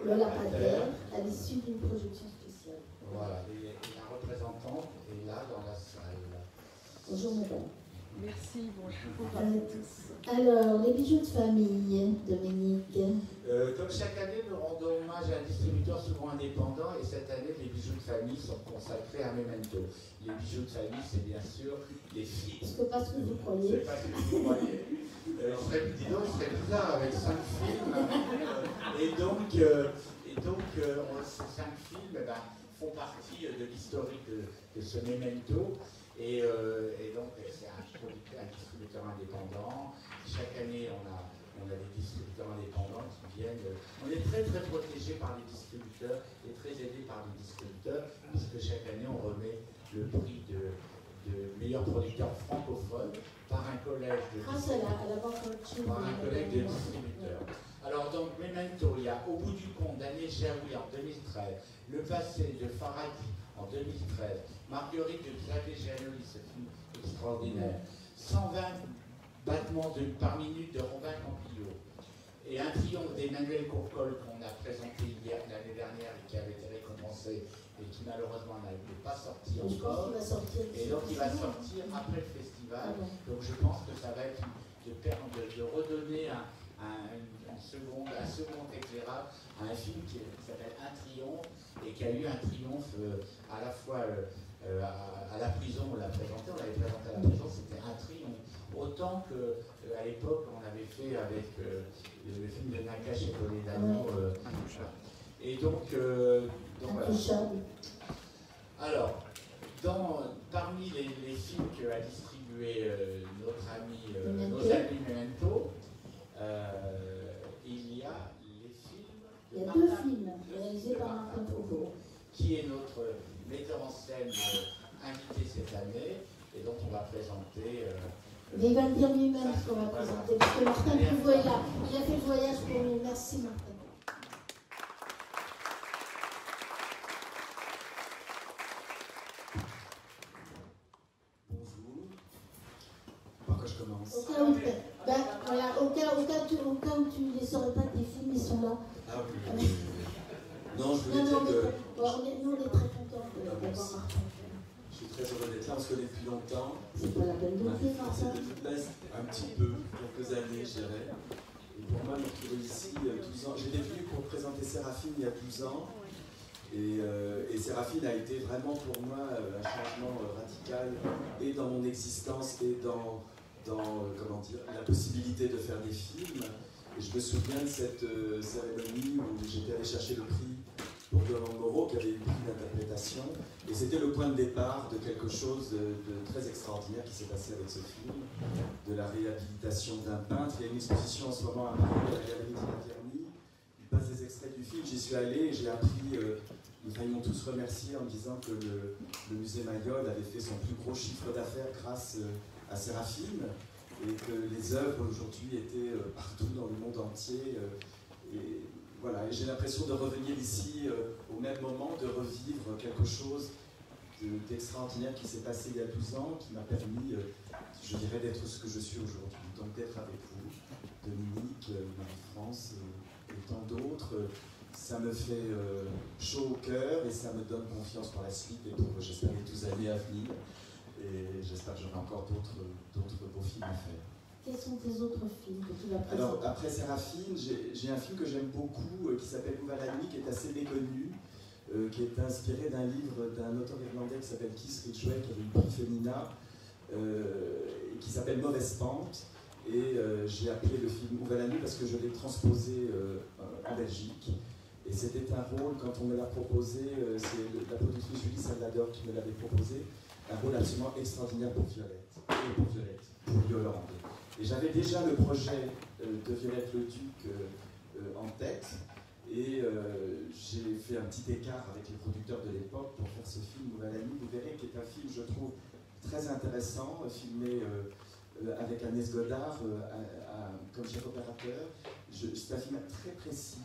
Lola Pater, à l'issue d'une projection spéciale. Voilà, et la représentante est là dans la salle. Bonjour madame. Merci, bonjour à tous. Alors, les bijoux de famille, Dominique. Comme chaque année, nous rendons hommage à un distributeur souvent indépendant et cette année, les bijoux de famille sont consacrés à Memento. Les bijoux de famille, c'est bien sûr les films. C'est pas ce que vous croyez. C'est pas ce que vous croyez. Dis donc, ce serait bizarre avec 5 films. Et donc ces 5 films font partie de l'historique de ce Memento. Et donc, c'est un distributeur indépendant. Chaque année, on a des distributeurs indépendants qui viennent. On est très très protégé par les distributeurs et très aidé par les distributeurs, puisque chaque année, on remet le prix de meilleur producteur francophone par un collège de distributeurs. Alors donc Memento, il y a Au bout du compte d'Agnès Jaoui en 2013, Le passé de Farhadi en 2013, Marguerite de Xavier Giannoli, ce film extraordinaire, 120 battements par minute de Robin Campillo, et un triomphe d'Emmanuel Courcol qu'on a présenté l'année dernière et qui avait été récompensé et qui malheureusement n'a pas sorti encore. Et donc il va sortir après le festival. Donc je pense que ça va être de redonner un second éclairage à un film qui s'appelle Un triomphe et qui a eu un triomphe à la fois à la prison, on l'avait présenté à la prison, c'était un triomphe. Autant qu'à l'époque on avait fait avec le film de Nakache et Toledano. Et donc voilà. Alors, parmi les films qu'a distribué nos amis Memento, il y a les films de Il y a 2 films réalisés par Martin Truffaut, qui est notre metteur en scène invité cette année et dont on va présenter. Mais il va le dire lui-même ce qu'on va présenter, parce que Martin Truffaut est là. Il a fait le voyage pour nous. Merci Martin. Au cas où tu ne les saurais pas, tes films, ils sont là. Ah oui. Non, je voulais dire que... Nous, on est très contents d'avoir Martin. Je suis très heureux d'être là, on se connaît depuis longtemps. C'est pas la peine de le dire, Martin. Un petit peu, quelques années, je dirais. Et pour moi, me retrouver ici, 12 ans. J'étais venu pour présenter Séraphine il y a 12 ans. Et Séraphine a été vraiment pour moi un changement radical, et dans mon existence, et dans comment dire, la possibilité de faire des films. Et je me souviens de cette cérémonie où j'étais allé chercher le prix pour Delon Moreau, qui avait eu le prix d'interprétation. Et c'était le point de départ de quelque chose de très extraordinaire qui s'est passé avec ce film, de la réhabilitation d'un peintre. Il y a une exposition en ce moment à Paris, à la Galerie Tierney. Il passe des extraits du film. J'y suis allé et j'ai appris... ils m'ont tous remercié en me disant que le musée Mayol avait fait son plus gros chiffre d'affaires grâce à Séraphine, et que les œuvres aujourd'hui étaient partout dans le monde entier. Et voilà, et j'ai l'impression de revenir ici au même moment, de revivre quelque chose d'extraordinaire qui s'est passé il y a 12 ans, qui m'a permis, je dirais, d'être ce que je suis aujourd'hui. Donc d'être avec vous, Dominique, Marie-France et tant d'autres. Ça me fait chaud au cœur et ça me donne confiance pour la suite et pour, j'espère, les 12 années à venir. Et j'espère que j'aurai encore d'autres beaux films à faire. Quels sont tes autres films que tu vas présenter? Alors, après Séraphine, j'ai un film que j'aime beaucoup qui s'appelle Où va la nuit, qui est assez méconnu, qui est inspiré d'un livre d'un auteur irlandais qui s'appelle Keith Ridgway, qui avait eu le prix Femina, qui s'appelle Mauvaise pente. Et j'ai appelé le film Où va la nuit parce que je l'ai transposé en Belgique. Et c'était un rôle, quand on me l'a proposé, c'est la productrice Julie Salvador qui me l'avait proposé, un rôle absolument extraordinaire pour Yolande. Et j'avais déjà le projet de Violette Leduc en tête, et j'ai fait un petit écart avec les producteurs de l'époque pour faire ce film Où va la nuit. Vous verrez qu'il est un film, je trouve, très intéressant, filmé avec Agnès Godard comme chef opérateur. C'est un film très précis,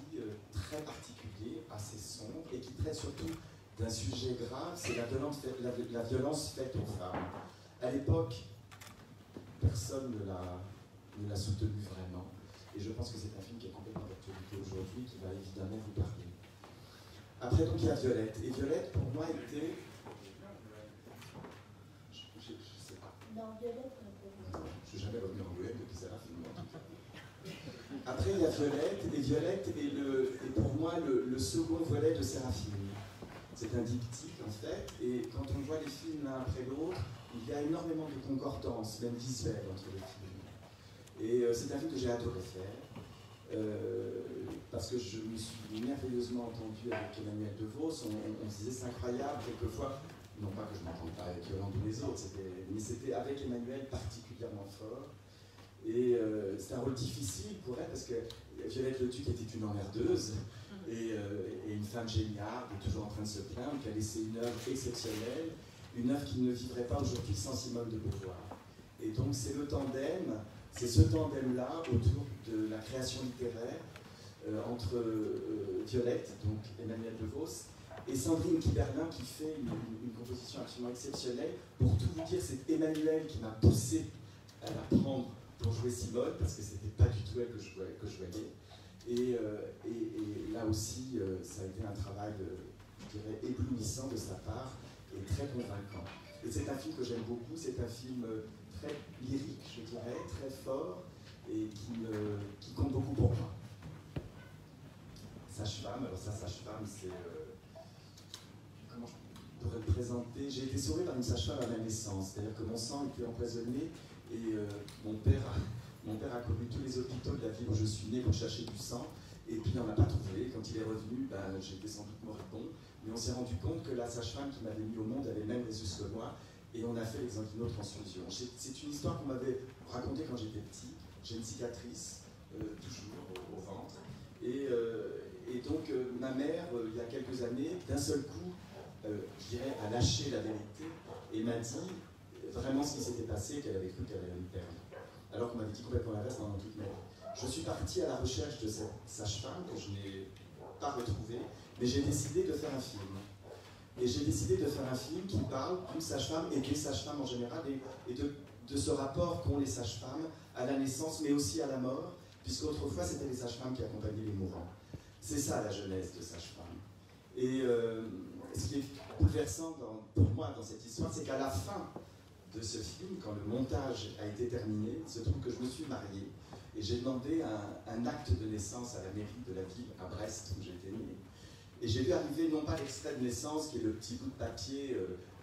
très particulier, assez sombre, et qui traite surtout d'un sujet grave, c'est la violence faite aux femmes. À l'époque, personne ne l'a soutenu vraiment, et je pense que c'est un film qui est complètement d'actualité aujourd'hui, qui va évidemment vous parler. Après, donc, il y a Violette, et Violette, pour moi, était... Je sais pas. Non, Violette, je suis jamais revenu en Angoulême depuis Séraphine, en tout cas. Après, il y a Violette, et Violette est pour moi le second volet de Séraphine. C'est un diptyque en fait, et quand on voit les films l'un après l'autre, il y a énormément de concordance, même visuelle, entre les films. Et c'est un film que j'ai adoré faire, parce que je me suis merveilleusement entendu avec Emmanuel DeVos. On se disait c'est incroyable, quelquefois, non pas que je ne m'entende pas avec Yolande ou les autres, mais c'était avec Emmanuel particulièrement fort. Et c'est un rôle difficile pour elle, parce que Violette Leduc était une emmerdeuse, et une femme géniale, toujours en train de se plaindre, qui a laissé une œuvre exceptionnelle, une œuvre qui ne vivrait pas aujourd'hui sans Simone de Beauvoir. Et donc c'est le tandem, c'est ce tandem-là autour de la création littéraire entre Violette, donc Emmanuel DeVos, et Sandrine Kiberlin qui fait une composition absolument exceptionnelle. Pour tout vous dire, c'est Emmanuel qui m'a poussé à la prendre pour jouer Simone, parce que c'était pas du tout elle que je voyais. Et là aussi, ça a été un travail, je dirais, éblouissant de sa part et très convaincant. Et c'est un film que j'aime beaucoup, c'est un film très lyrique, je dirais, très fort, et qui compte beaucoup pour moi. Sage-femme, alors ça, Sage-femme, c'est... comment je pourrais le présenter? J'ai été sauvé par une sage-femme à ma naissance, c'est-à-dire que mon sang était empoisonné, et mon père a connu tous les hôpitaux de la ville où je suis né pour chercher du sang, et puis il n'en a pas trouvé. Quand il est revenu, j'étais sans doute moribond, mais on s'est rendu compte que la sage-femme qui m'avait mis au monde avait le même résus que moi, et on a fait l'exanguino-transfusion. C'est une histoire qu'on m'avait racontée quand j'étais petit. J'ai une cicatrice, toujours au ventre, et donc ma mère, il y a quelques années, d'un seul coup, je dirais, a lâché la vérité, et m'a dit vraiment ce qui s'était passé, qu'elle avait cru qu'elle allait me perdre. Alors qu'on m'avait dit complètement l'inverse pendant toute ma vie. Je suis parti à la recherche de cette sage-femme que je n'ai pas retrouvée, mais j'ai décidé de faire un film. Et j'ai décidé de faire un film qui parle d'une sage-femme et des sages-femmes en général, et de ce rapport qu'ont les sages-femmes à la naissance, mais aussi à la mort, puisqu'autrefois c'était les sages-femmes qui accompagnaient les mourants. C'est ça la jeunesse de sage-femme. Et ce qui est bouleversant pour moi dans cette histoire, c'est qu'à la fin de ce film, quand le montage a été terminé, il se trouve que je me suis marié et j'ai demandé un acte de naissance à la mairie de la ville, à Brest, où j'étais né. Et j'ai vu arriver non pas l'extrait de naissance, qui est le petit bout de papier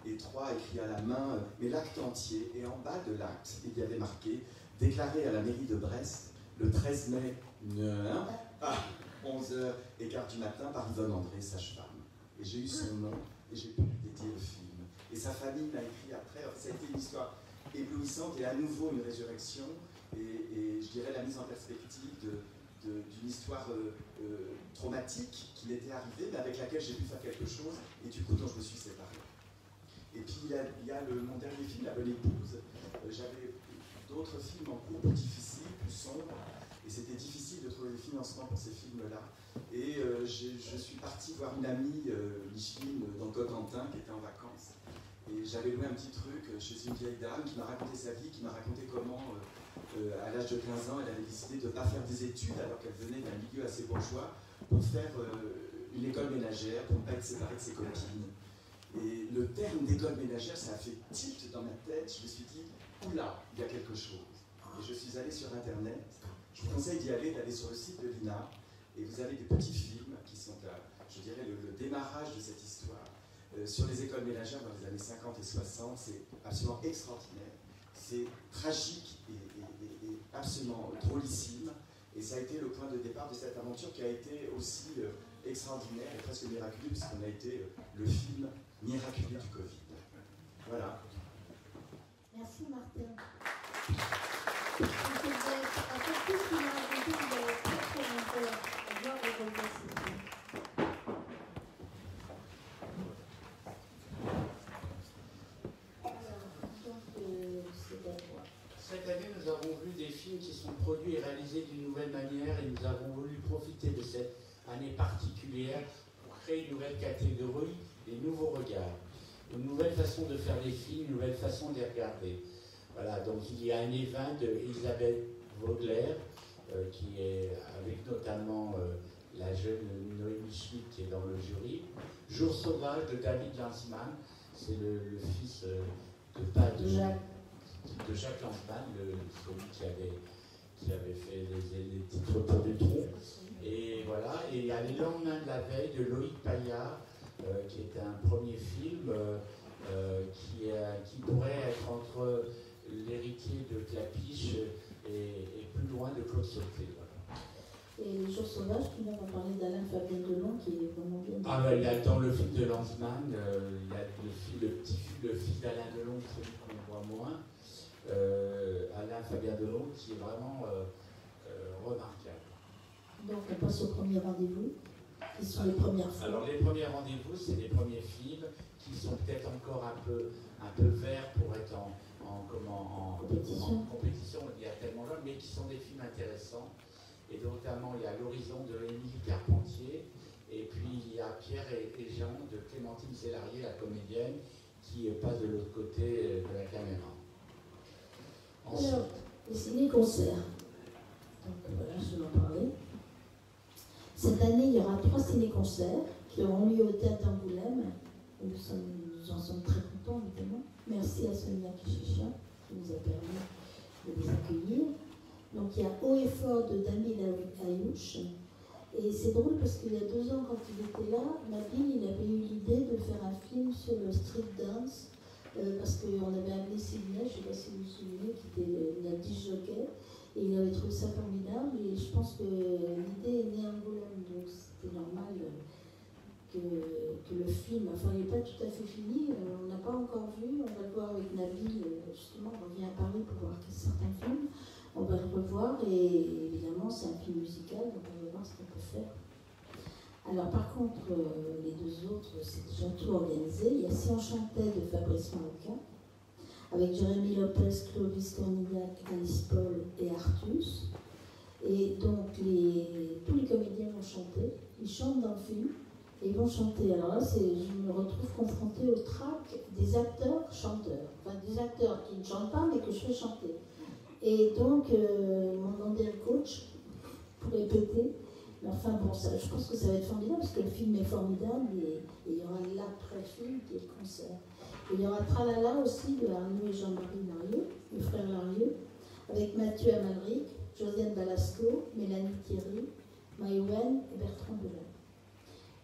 étroit, écrit à la main, mais l'acte entier. Et en bas de l'acte, il y avait marqué « Déclaré à la mairie de Brest, le 13 mai à 11h15 du matin par Yvonne André, sage-femme. » Et j'ai eu son nom et j'ai pu lui dédier le film. Et sa famille m'a écrit après. Alors, ça a été une histoire éblouissante et à nouveau une résurrection et je dirais la mise en perspective d'une histoire traumatique qui m'était arrivée, mais avec laquelle j'ai pu faire quelque chose et du coup dont je me suis séparé. Et puis il y a mon dernier film, La Bonne Épouse. J'avais d'autres films en cours plus difficiles, plus sombres, et c'était difficile de trouver des financements pour ces films-là. Et je suis parti voir une amie, Micheline, dans Cotentin, qui était en vacances. Et j'avais loué un petit truc chez une vieille dame qui m'a raconté sa vie, qui m'a raconté comment, à l'âge de 15 ans, elle avait décidé de ne pas faire des études alors qu'elle venait d'un milieu assez bourgeois pour faire une école ménagère, pour ne pas être séparée de ses copines. Et le terme d'école ménagère, ça a fait tilt dans ma tête. Je me suis dit, oula, il y a quelque chose. Et je suis allé sur Internet. Je vous conseille d'y aller, d'aller sur le site de l'INA. Et vous avez des petits films qui sont, je dirais, le démarrage de cette histoire. Sur les écoles ménagères dans les années 50 et 60, c'est absolument extraordinaire. C'est tragique et absolument drôlissime. Et ça a été le point de départ de cette aventure qui a été aussi extraordinaire et presque miraculeux, puisqu'on a été le film miraculeux du Covid. Voilà. Merci Martin. En fait, tout ce qu'il a raconté, vous avez très très bien fait à voir et revoir ces films. Cette année, nous avons vu des films qui sont produits et réalisés d'une nouvelle manière et nous avons voulu profiter de cette année particulière pour créer une nouvelle catégorie, des nouveaux regards, une nouvelle façon de faire des films, une nouvelle façon de les regarder. Voilà, donc il y a un évent d'Elisabeth Vogler, qui est avec notamment la jeune Noémie Schmidt qui est dans le jury. Jour sauvage de David Lanzmann, c'est le fils de Jacques Lanzmann, celui qui avait fait les titres pour des trous. Et voilà, et à les lendemains de la veille de Loïc Paillard, qui était un premier film qui pourrait être entre l'héritier de Clapiche et plus loin de Claude Sauté. Voilà. Et Les Jours Sauvages, tu m'as parlé d'Alain Fabien Delon qui est vraiment bien. Il y a dans le film de Lanzmann, il y a le fils d'Alain Delon, celui qu'on voit moins, Alain Fabien Delon, qui est vraiment remarquable. Donc on passe au premier rendez-vous, qui sont les premières fois. Alors les premiers rendez-vous, c'est les premiers films qui sont peut-être encore un peu verts pour être en compétition, il y a tellement là, mais qui sont des films intéressants. Et notamment, il y a L'Horizon de Émilie Carpentier, et puis il y a Pierre et Jean de Clémentine Célarier, la comédienne, qui passe de l'autre côté de la caméra. Ensuite, alors, les ciné-concerts. Donc voilà, je vais en parler. Cette année, il y aura 3 ciné-concerts qui auront lieu au Théâtre d'Angoulême. Nous en sommes très contents, évidemment. Merci à Sonia Kichicha qui nous a permis de les accueillir. Donc il y a Haut et Fort de Damil Ayouch. Et c'est drôle parce qu'il y a 2 ans, quand il était là, Nabil, il avait eu l'idée de faire un film sur le street dance. Parce qu'on avait amené Sydney, je ne sais pas si vous vous souvenez, qui était la disc jockey. Et il avait trouvé ça formidable. Et je pense que l'idée est née à Angoulême. Donc c'était normal que le film, enfin il n'est pas tout à fait fini, on n'a pas encore vu, on va le voir avec Nabil, justement on revient à Paris pour voir certains films, on va le revoir et évidemment c'est un film musical, donc on va voir ce qu'on peut faire. Alors par contre, les 2 autres, c'est déjà tout organisé, il y a Si on chantait de Fabrice Marocain, avec Jérémy Lopez, Clovis Cornillac, Alice Paul et Artus, et donc tous les comédiens vont chanter, ils chantent dans le film, et ils vont chanter. Alors là, je me retrouve confrontée au trac des acteurs-chanteurs. Enfin, des acteurs qui ne chantent pas, mais que je fais chanter. Et donc, ils m'ont demandé un coach pour répéter. Mais enfin, bon, je pense que ça va être formidable, parce que le film est formidable, et il y aura l'après-film qui est le concert. Et il y aura Tralala aussi, de Arnaud et Jean-Marie Larieux, les frères Larieux, avec Mathieu Amalric, Josiane Balasco, Mélanie Thierry, Maïwen et Bertrand Belin.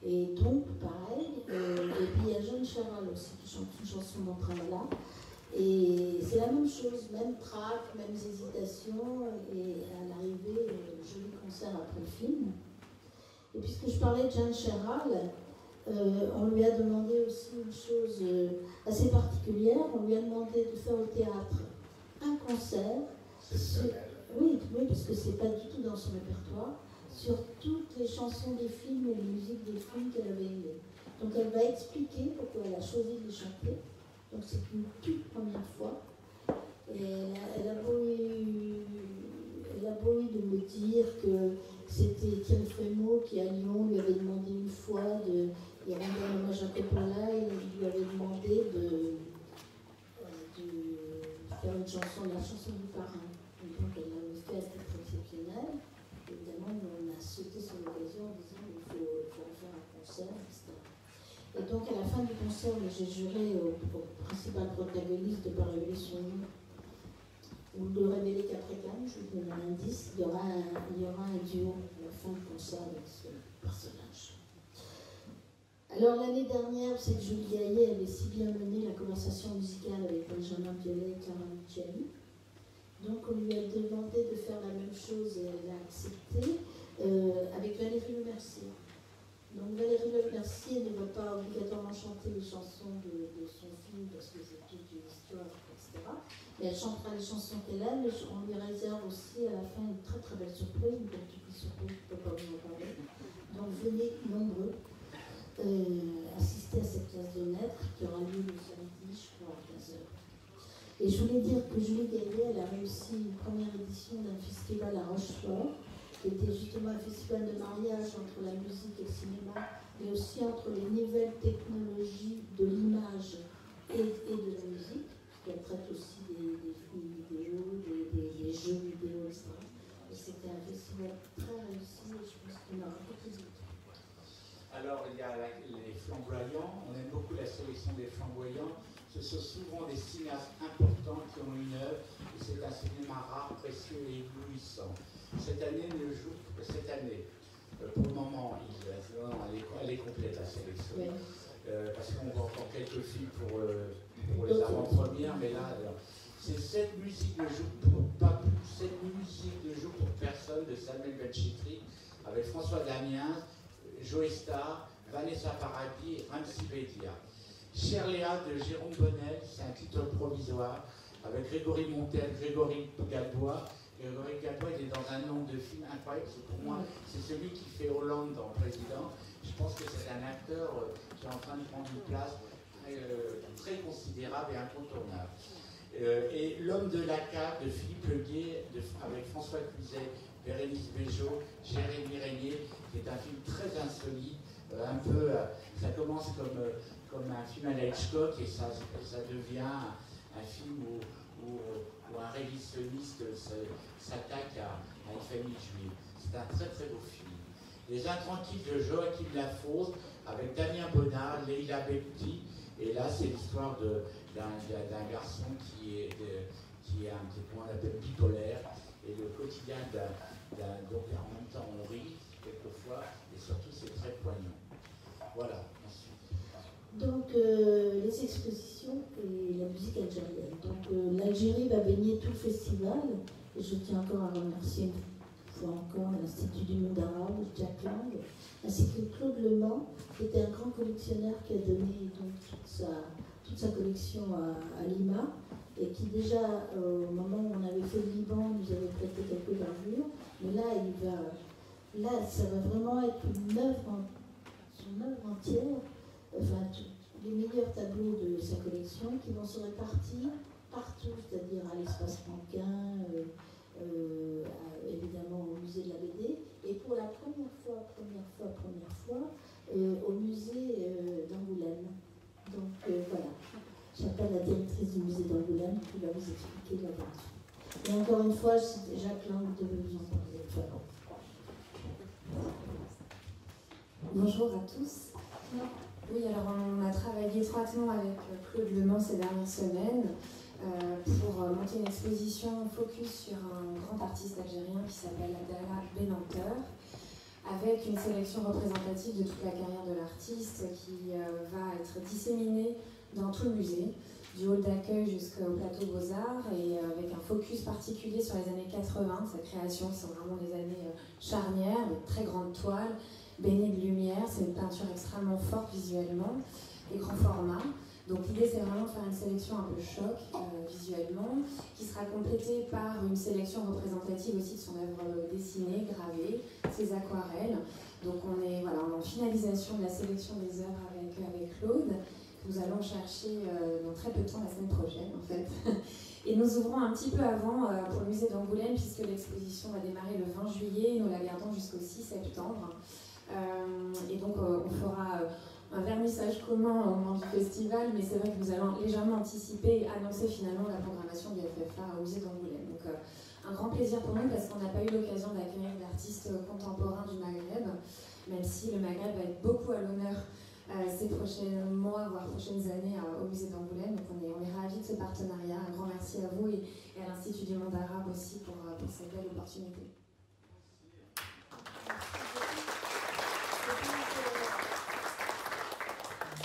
Et donc, pareil, et puis il y a Jeanne Charal aussi qui chante une chanson dans Tralala. Et c'est la même chose, même trac, mêmes hésitations, et à l'arrivée, joli concert après le film. Et puisque je parlais de Jeanne Charal, on lui a demandé aussi une chose assez particulière, on lui a demandé de faire au théâtre un concert. Oui, parce que c'est pas du tout dans son répertoire, sur toutes les chansons des films et les musiques des films qu'elle avait aimées. Donc elle va expliquer pourquoi elle a choisi de les chanter. Donc c'est une toute première fois. Et elle a beau eu de me dire que c'était Thierry Frémaux qui à Lyon lui avait demandé une fois il y avait un hommage à Coppola et il lui avait demandé de faire une chanson, la chanson du parrain. Et donc elle l'avait fait à titre exceptionnel. Évidemment, on a sauté sur l'occasion en disant qu'il faut en faire un concert, etc. Et donc, à la fin du concert, j'ai juré au principal protagoniste de ne pas révéler son nom, ou de le révéler qu'après Cannes, je vous donne un indice, il y aura un duo à la fin du concert avec ce personnage. Alors, l'année dernière, c'est que Julie Gaillet avait si bien mené la conversation musicale avec Benjamin Biolay et Clara Luciani. Donc on lui a demandé de faire la même chose et elle a accepté avec Valérie Le Mercier. Donc Valérie Le Mercier ne va pas obligatoirement chanter les chansons de son film parce que c'est toute une histoire, etc. Mais elle chantera les chansons qu'elle aime et on lui réserve aussi à la fin une très très belle surprise, une petite surprise, je ne peux pas vous en parler. Donc venez nombreux assister à cette classe de lettres qui aura lieu le samedi, je crois, à 15h. Et je voulais dire que Julie Gaillet, elle a réussi une première édition d'un festival à Rochefort, qui était justement un festival de mariage entre la musique et le cinéma, mais aussi entre les nouvelles technologies de l'image et de la musique, qu'elle traite aussi des films vidéo, des jeux vidéo, etc. Et c'était un festival très réussi et je pense qu'on a beaucoup plus de temps. Alors, il y a les flamboyants. On aime beaucoup la sélection des flamboyants. Ce sont souvent des cinéastes importants qui ont une œuvre. Et c'est un cinéma rare, précieux et éblouissant. Cette année, pour le moment, elle est complète la sélection. Oui. Parce qu'on voit encore quelques films pour les avant-premières, mais là, c'est 7 musiques de jour pour personne de Samuel Benchitri, avec François Damiens, Joe Star, Vanessa Paradis et Ramsey Bedia. Cher Léa de Jérôme Bonnel, c'est un titre provisoire, avec Grégory Montel, Grégory Gadebois. Grégory Gadebois, il est dans un nombre de films incroyables, parce que pour moi, c'est celui qui fait Hollande dans Président. Je pense que c'est un acteur qui est en train de prendre une place très considérable et incontournable. Et L'homme de la cave de Philippe Leguet, avec François Cluzet, Bérénice Bejo, Jérémy Régnier, qui est un film très insolite, ça commence comme un film à la Hitchcock et ça devient un film où un révisionniste s'attaque à une famille juive. C'est un très très beau film. Les Intranquilles de Joachim Lafosse, avec Damien Bonnard, Leila Bekti, et là c'est l'histoire d'un garçon qui est un petit peu, on appelle bipolaire, et le quotidien donc en même temps on rit quelquefois, et surtout c'est très poignant. Voilà, ensuite. Donc les expositions et la musique algérienne. Donc l'Algérie va baigner tout le festival, et je tiens encore à remercier une fois encore l'Institut du monde arabe, Jack Lang, ainsi que Claude Lemans, qui était un grand collectionneur qui a donné donc toute sa collection à Lima, et qui déjà, au moment où on avait fait le Liban, nous avait prêté quelques gravures. Mais là, ça va vraiment être son œuvre entière, enfin, les meilleurs tableaux de sa collection qui vont se répartir partout, c'est-à-dire à l'espace Franquin, évidemment au musée de la BD, et pour la première fois, au musée d'Angoulême. Donc voilà, j'appelle la directrice du musée d'Angoulême qui va vous expliquer l'aventure. Et encore une fois, Jacques Lang devait vous en parler. Enfin, bonjour à tous. Oui, alors on a travaillé étroitement avec Claude Lemans ces dernières semaines pour monter une exposition focus sur un grand artiste algérien qui s'appelle Abdallah Benanteur, avec une sélection représentative de toute la carrière de l'artiste qui va être disséminée dans tout le musée, du hall d'accueil jusqu'au plateau Beaux-Arts, et avec un focus particulier sur les années 80. Sa création, c'est vraiment des années charnières, de très grandes toiles, baignées de lumière. C'est une peinture extrêmement forte visuellement et grand format. Donc l'idée, c'est vraiment de faire une sélection un peu choc visuellement, qui sera complétée par une sélection représentative aussi de son œuvre dessinée, gravée, ses aquarelles. Donc on est en finalisation de la sélection des œuvres avec Claude. Nous allons chercher dans très peu de temps, la semaine prochaine en fait. Et nous ouvrons un petit peu avant pour le musée d'Angoulême, puisque l'exposition va démarrer le 20 juillet, nous la gardons jusqu'au 6 septembre. Et donc on fera un vernissage commun au moment du festival, mais c'est vrai que nous allons légèrement anticiper et annoncer finalement la programmation du FFA au musée d'Angoulême. Donc un grand plaisir pour nous, parce qu'on n'a pas eu l'occasion d'accueillir d'artistes contemporains du Maghreb, même si le Maghreb va être beaucoup à l'honneur ces prochains mois, voire prochaines années au musée d'Angoulême. Donc on est ravis de ce partenariat. Un grand merci à vous et à l'Institut du monde arabe aussi pour cette belle opportunité.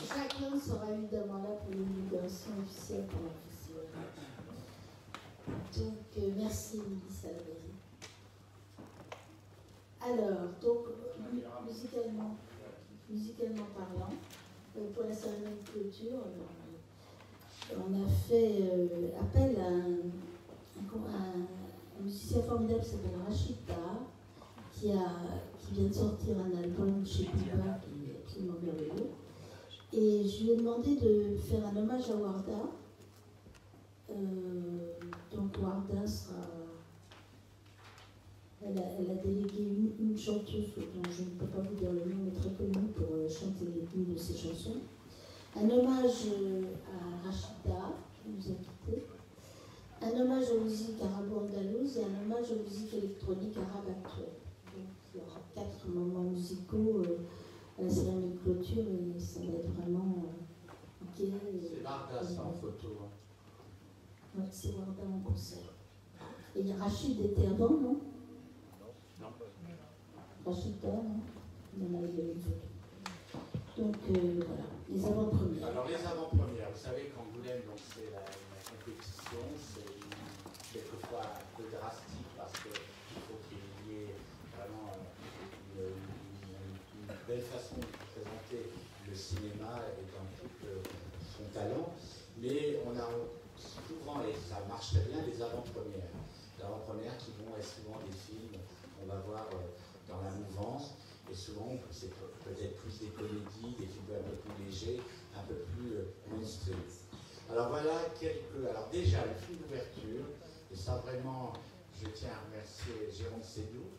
Chacun sera évidemment là pour l'inauguration officielle pour la festival. Donc merci Mélissa Labéry. Alors, donc musicalement parlant, pour la cérémonie de clôture, on a fait appel à un musicien formidable qui s'appelle Rachid Taha, qui vient de sortir un album chez Booba qui est absolument merveilleux. Et je lui ai demandé de faire un hommage à Warda. Donc Warda sera... Elle a délégué une chanteuse dont je ne peux pas vous dire le nom, mais très connue pour chanter une de ses chansons. Un hommage à Rachida, qui nous a quittés. Un hommage aux musiques arabo-andalouses et un hommage aux musiques électroniques arabes actuelles. Donc il y aura 4 moments musicaux à la cérémonie de clôture et ça va être vraiment nickel. C'est Vardas en photo. Ouais, c'est Warda en concert. Et Rachid était avant, non? Non. Rachid était avant, il y en avait une photo. Donc voilà, les avant-premières. Alors les avant-premières, vous savez qu'Angoulême, c'est la compétition, c'est quelquefois un peu drastique parce qu'il faut qu'il y ait vraiment une belle façon de présenter le cinéma et dans tout son talent. Mais on a souvent, et ça marche très bien, les avant-premières. Les avant-premières qui vont être souvent des films qu'on va voir dans la mouvance. Et souvent, c'est peut-être plus des comédies, des films un peu plus légers, un peu plus mainstream. Alors voilà quelques. Alors déjà, le film d'ouverture, et ça vraiment, je tiens à remercier Jérôme Sédou,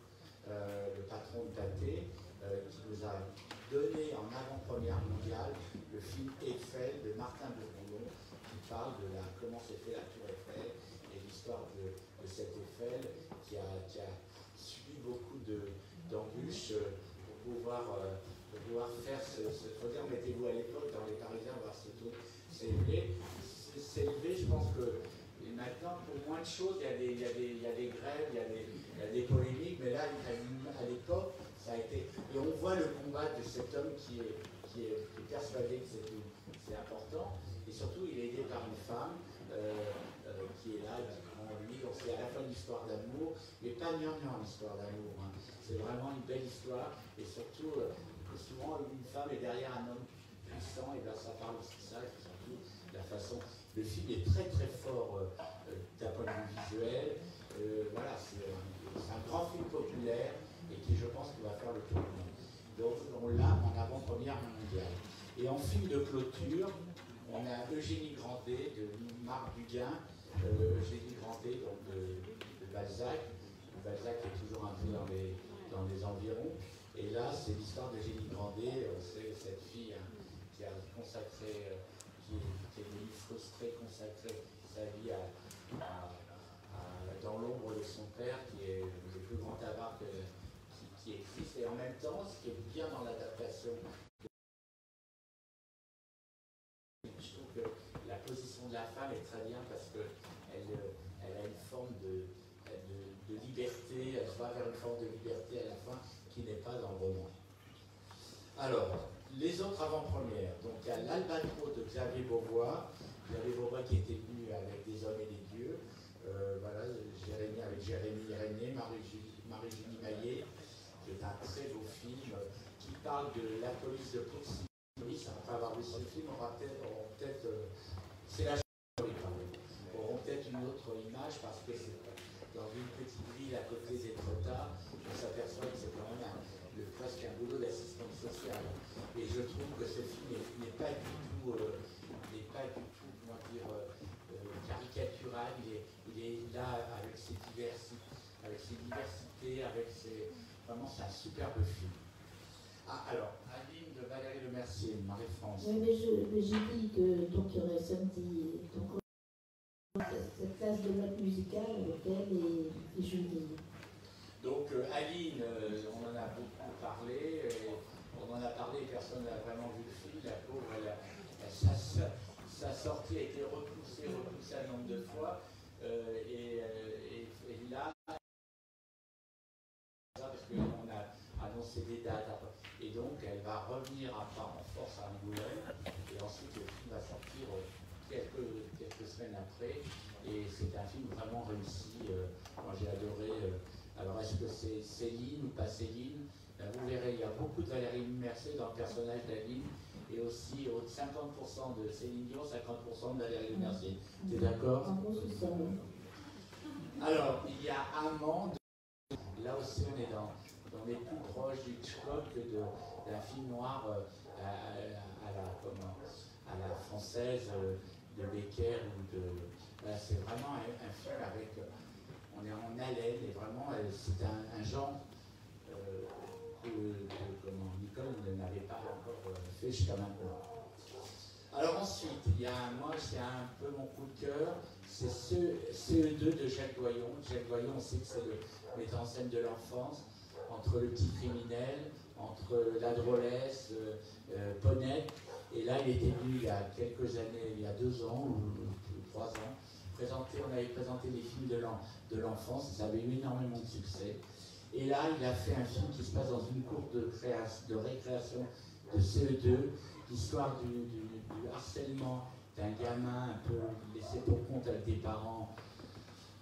le patron de Tate, qui nous a donné en avant-première mondiale le film Eiffel de Martin Bourboulon, qui parle de comment s'est fait la tour Eiffel et l'histoire de cette Eiffel qui a subi beaucoup d'embûches. Pouvoir faire ce faut dire, mettez-vous à l'époque dans les Parisiens voir ce taux s'élever. Je pense que maintenant, pour moins de choses, il y a des grèves, il y a des polémiques, mais là, à l'époque, ça a été. Et on voit le combat de cet homme qui est persuadé que c'est important, et surtout, il est aidé par une femme qui est là, en lui. Donc, c'est à la fois une histoire d'amour, mais pas gnangnan l'histoire d'amour. Hein. C'est vraiment une belle histoire, et surtout, souvent une femme est derrière un homme puissant, et bien ça parle aussi de ça, et surtout la façon. Le film est très très fort d'un point de vue visuel. Voilà, c'est un grand film populaire, et qui, je pense, va faire le tour du monde. Donc on l'a en avant-première mondiale. Et en film de clôture, on a Eugénie Grandet de Marc Duguin, Eugénie Grandet donc de Balzac. Balzac est toujours un peu dans les environs. Et là, c'est l'histoire d'Eugénie Grandet, c'est cette fille qui a consacré, qui est devenue frustrée, consacré sa vie dans l'ombre de son père, qui est le plus grand avare qui existe. Et en même temps, ce qui est bien dans l'adaptation, je trouve que la position de la femme est très bien parce qu'elle a une forme de liberté, elle va vers une forme de liberté à la fin qui n'est pas dans le roman. Alors, les autres avant-premières. Donc, il y a l'Albatros de Xavier Beauvois. Xavier Beauvois qui était venu avec Des hommes et des dieux. Voilà, Jérémie avec Jérémie René, Marie-Julie Maillet, qui est un très beau film qui parle de la police de proximité. Après avoir vu ce film, on aura peut-être c'est la gendarmerie, pardon. Auront peut-être une autre image parce que c'est dans une petite ville à côté d'Étretat, on s'aperçoit que c'est quand même presque un boulot d'assistante sociale. Et je trouve que ce film n'est pas du tout, comment dire, caricatural. Il est là avec ses diversités, vraiment c'est un superbe film. Ah, alors, Aline de Valérie Lemercier, Marie-France. Oui, mais j'ai dit que donc il y aurait samedi cette classe de notes musicales avec elle et Julie. Donc Aline, on en a beaucoup parlé, personne n'a vraiment vu le film, la pauvre, sa sortie a été repoussée un nombre de fois, et là, parce qu'on a annoncé des dates, et donc elle va revenir en force à Angoulême, et ensuite le film va sortir quelques semaines après, et c'est un film vraiment réussi, moi j'ai adoré. Alors, est-ce que c'est Céline ou pas Céline? Vous verrez, il y a beaucoup de Valérie Lemercier dans le personnage d'Aline, et aussi 50% de Céline Dion, 50% de Valérie Lemercier. T'es d'accord? Alors, il y a Amand. Là aussi, on est dans les plus proches du Hitchcock d'un film noir à la française de Becker. Voilà, c'est vraiment un film avec. On est en haleine et vraiment c'est un genre que Nicole n'avait pas encore fait jusqu'à maintenant. Alors ensuite, moi c'est un peu mon coup de cœur, c'est CE2 de Jacques Doyon. Jacques Doyon, on sait que c'est le metteur en scène de l'enfance, entre Le Petit Criminel, entre La Drôlesse, Poney. Et là, il était venu il y a quelques années, il y a 2 ans ou 3 ans, on avait présenté des films de l'enfance, ça avait eu énormément de succès. Et là, il a fait un film qui se passe dans une cour de récréation de CE2, l'histoire du harcèlement d'un gamin un peu laissé pour compte avec des parents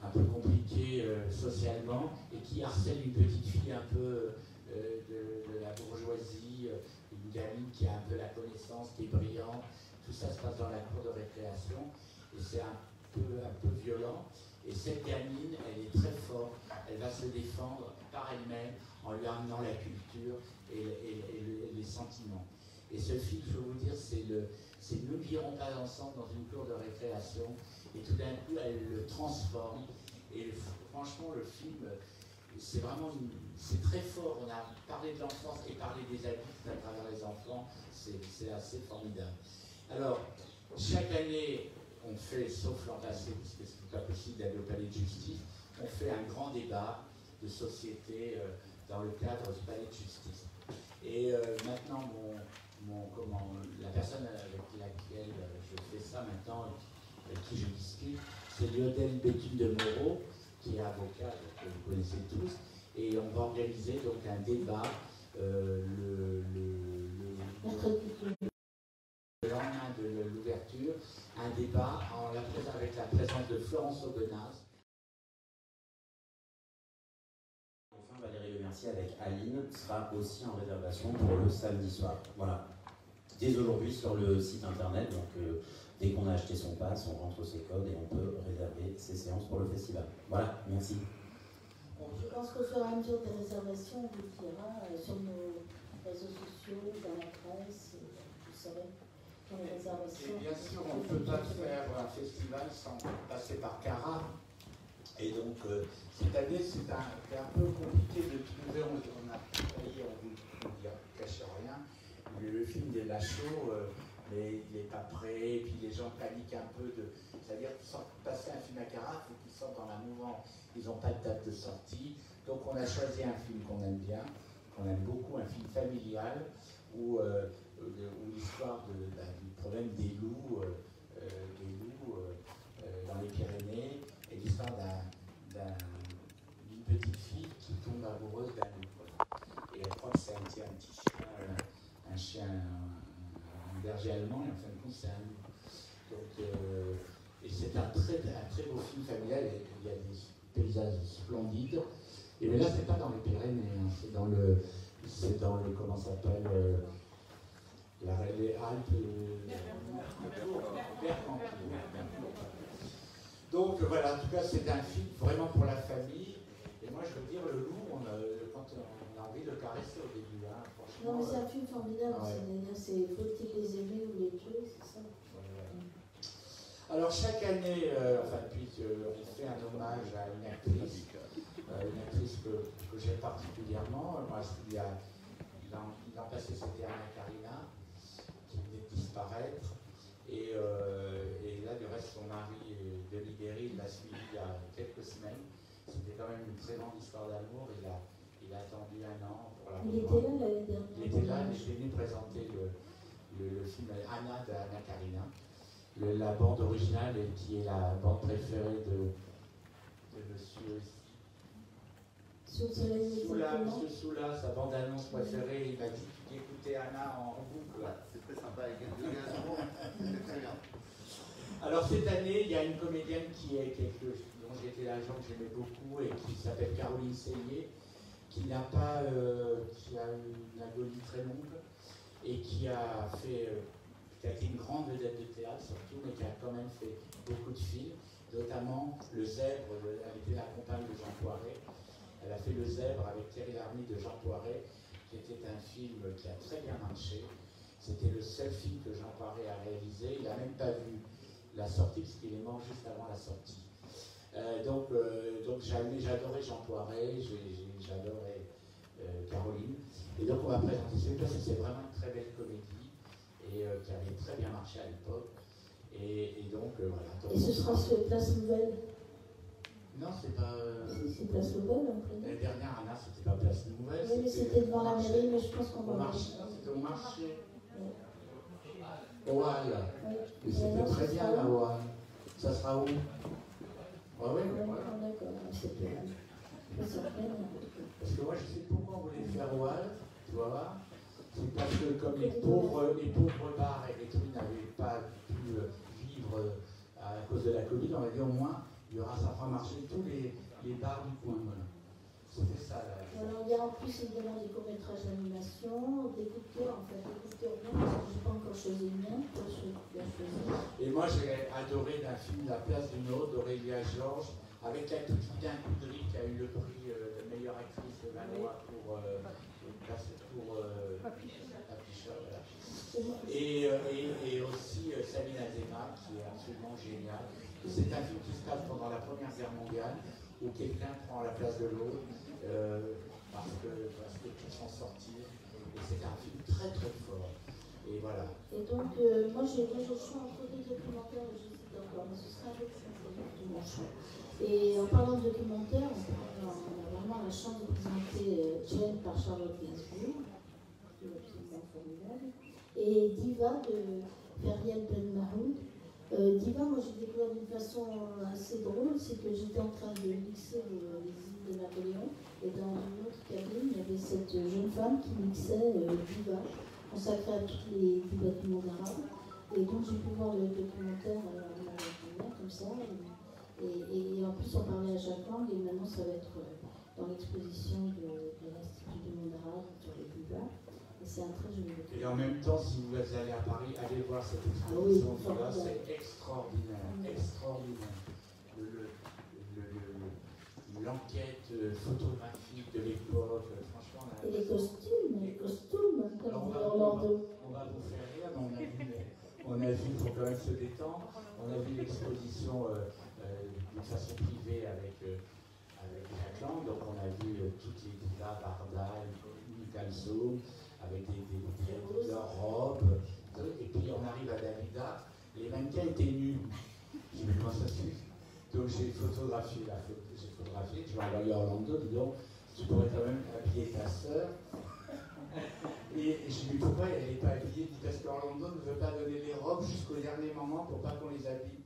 un peu compliqués socialement, et qui harcèle une petite fille un peu de la bourgeoisie, une gamine qui a un peu la connaissance, qui est brillante. Tout ça se passe dans la cour de récréation, et c'est un peu violent. Et cette gamine, elle est très forte, elle va se défendre par elle-même en lui amenant la culture et les sentiments. Et ce film, je veux vous dire, c'est Nous n'irons pas ensemble dans une cour de récréation, et tout d'un coup, elle le transforme. Et franchement, le film, c'est vraiment c'est très fort. On a parlé de l'enfance et parlé des adultes à travers les enfants, c'est assez formidable. Alors, chaque année, on fait, sauf l'an passé, puisque c'est pas possible d'aller au palais de justice, on fait un grand débat de société dans le cadre du palais de justice. Et maintenant, la personne avec laquelle je fais ça maintenant, avec qui je discute, c'est Lionel Béthune de Moreau, qui est avocat, que vous connaissez tous, et on va organiser donc un débat le lendemain de l'ouverture, un débat avec la présence de Florence Aubenas. Enfin, Valérie Le Mercier avec Aline sera aussi en réservation pour le samedi soir. Voilà. Dès aujourd'hui sur le site internet, donc dès qu'on a acheté son pass, on rentre ses codes et on peut réserver ses séances pour le festival. Voilà, merci. Je pense qu'au fur et à mesure des réservations, on vous dira sur nos réseaux sociaux, dans la presse, vous saurez. Et bien sûr, on ne peut pas faire un festival sans passer par Cara. Et donc, cette année, c'est un peu compliqué de trouver. On a travaillé, on ne cache rien, le film des Lachaud, mais il n'est pas prêt, et puis les gens paniquent un peu. C'est-à-dire qu'ils passer un film à Cara, il faut qu'ils sortent dans la mouvance. Ils n'ont pas de date de sortie. Donc, on a choisi un film qu'on aime bien, qu'on aime beaucoup, un film familial, où l'histoire du problème des loups dans les Pyrénées, et l'histoire d'une petite fille qui tombe amoureuse d'un loup. Et elle croit que c'est un petit chien, un berger allemand, et en fin de compte c'est un loup. Donc, et c'est un très beau film familial, et il y a des paysages splendides. Et mais là c'est pas dans les Pyrénées, hein, c'est dans le comment ça s'appelle les Alpes, donc voilà, en tout cas c'est un film vraiment pour la famille. Et moi je veux dire, le loup, quand on a envie de le caresser au début, hein, franchement. Non mais c'est un film formidable, c'est faut-il les aimer ou les tuer, c'est ça. Alors chaque année, on fait un hommage à une actrice que j'aime particulièrement. Moi, l'an passé c'était Anna Karina, qui venait de disparaître, et là du reste son mari Denis Berry l'a suivi il y a quelques semaines. C'était quand même une très grande histoire d'amour. Il a attendu 1 an pour la revoir. Il était là l'année dernière. Il était venu présenter le film Anna d'Anna Karina, la bande originale, qui est la bande préférée de Monsieur Monsieur Soula, sa bande-annonce préférée. Il m'a dit d'écouter Anna en boucle. C'est très sympa, avec c'est très bien. Alors cette année, il y a une comédienne dont j'étais l'agent, que j'aimais beaucoup, et qui s'appelle Caroline Sellier, qui a une agonie très longue, et qui a été une grande vedette de théâtre surtout, mais qui a quand même fait beaucoup de films, notamment Le Zèbre. Elle était la compagne de Jean Poiret. Elle a fait Le Zèbre avec Thierry Lhermitte de Jean Poiret, qui était un film qui a très bien marché. C'était le seul film que Jean Poiret a réalisé. Il n'a même pas vu la sortie, puisqu'il est mort juste avant la sortie. Donc j'adorais Jean Poiret, j'adorais Caroline. Et donc on va présenter ce film parce que c'est vraiment une très belle comédie, et qui avait très bien marché à l'époque. Et donc voilà. Et ce sera sur Place Nouvelle. Non, c'est pas. C'est Place Nouvelle, en fait. L'année dernière, Anna, c'était pas Place Nouvelle. Oui, mais c'était devant la mairie, mais je pense qu'on Au va. marché. C'était au marché. Ouais. Au Hall. Oui. Et c'était très bien là, au Hall. Ça sera où? Ah oui, D'accord, c'est bien. Parce que moi, je sais pourquoi on voulait faire au Hall, tu vas voir. C'est parce que comme les pauvres bars et les trucs n'avaient pas pu vivre à cause de la Covid, on a dit au moins, il y aura, ça fera marcher tous les bars du coin. Voilà. C'était ça là. Alors, il y a en plus évidemment des courts-métrages d'animation, des coups de cœur, en fait, des coups de cœur bien, parce que je n'ai pas encore choisi le mien, toi je l'ai choisi. Et moi j'ai adoré d'un film La place d'une autre d'Aurélia Georges, avec l'actrice Lydin Coudry qui a eu le prix de meilleure actrice de la loi pour Papicha, voilà. Et aussi Sabine Azema qui est absolument géniale. C'est un film qui se passe pendant la Première Guerre mondiale où quelqu'un prend la place de l'autre parce que tout s'en sortir. Et c'est un film très très fort. Et voilà. Et donc, moi j'ai le choix entre deux documentaires, je sais encore, mais ce sera un documentaire de mon choix. Et en parlant de documentaire, on a vraiment la chance de présenter Jane par Charlotte Gainsbourg, qui est absolument formidable, et Diva de Feriel Ben Mahoud. Diva, moi j'ai découvert d'une façon assez drôle, c'est que j'étais en train de mixer les îles de Napoléon, et dans une autre cabine, il y avait cette jeune femme qui mixait Diva, consacrée à toutes les divas du monde arabe. Et donc j'ai pu voir le documentaire comme ça. Et en plus, on parlait à Jacques Lang, et maintenant ça va être dans l'exposition de l'Institut du monde arabe sur les divas. Et c'est un très joli documentaire. Et en même temps, si vous allez à Paris, allez voir cette exposition. C'est extraordinaire, extraordinaire. L'enquête photographique de l'époque, franchement. Et les costumes, comme dit Orlando. On va vous faire rire, mais on a vu, pour quand même se détendre, on a vu l'exposition d'une façon privée avec Jacques Lang, donc on a vu toutes les divas, Varda, Calzo, avec leurs robes, et puis on arrive à Dalida, les mannequins étaient nus. Je me dis comment ça se fait. Donc j'ai photographié, je vais envoyer à Orlando, dis donc, tu pourrais quand même habiller ta sœur. Et je lui dis pourquoi elle n'est pas habillée, parce qu'Orlando ne veut pas donner les robes jusqu'au dernier moment pour pas qu'on les habille.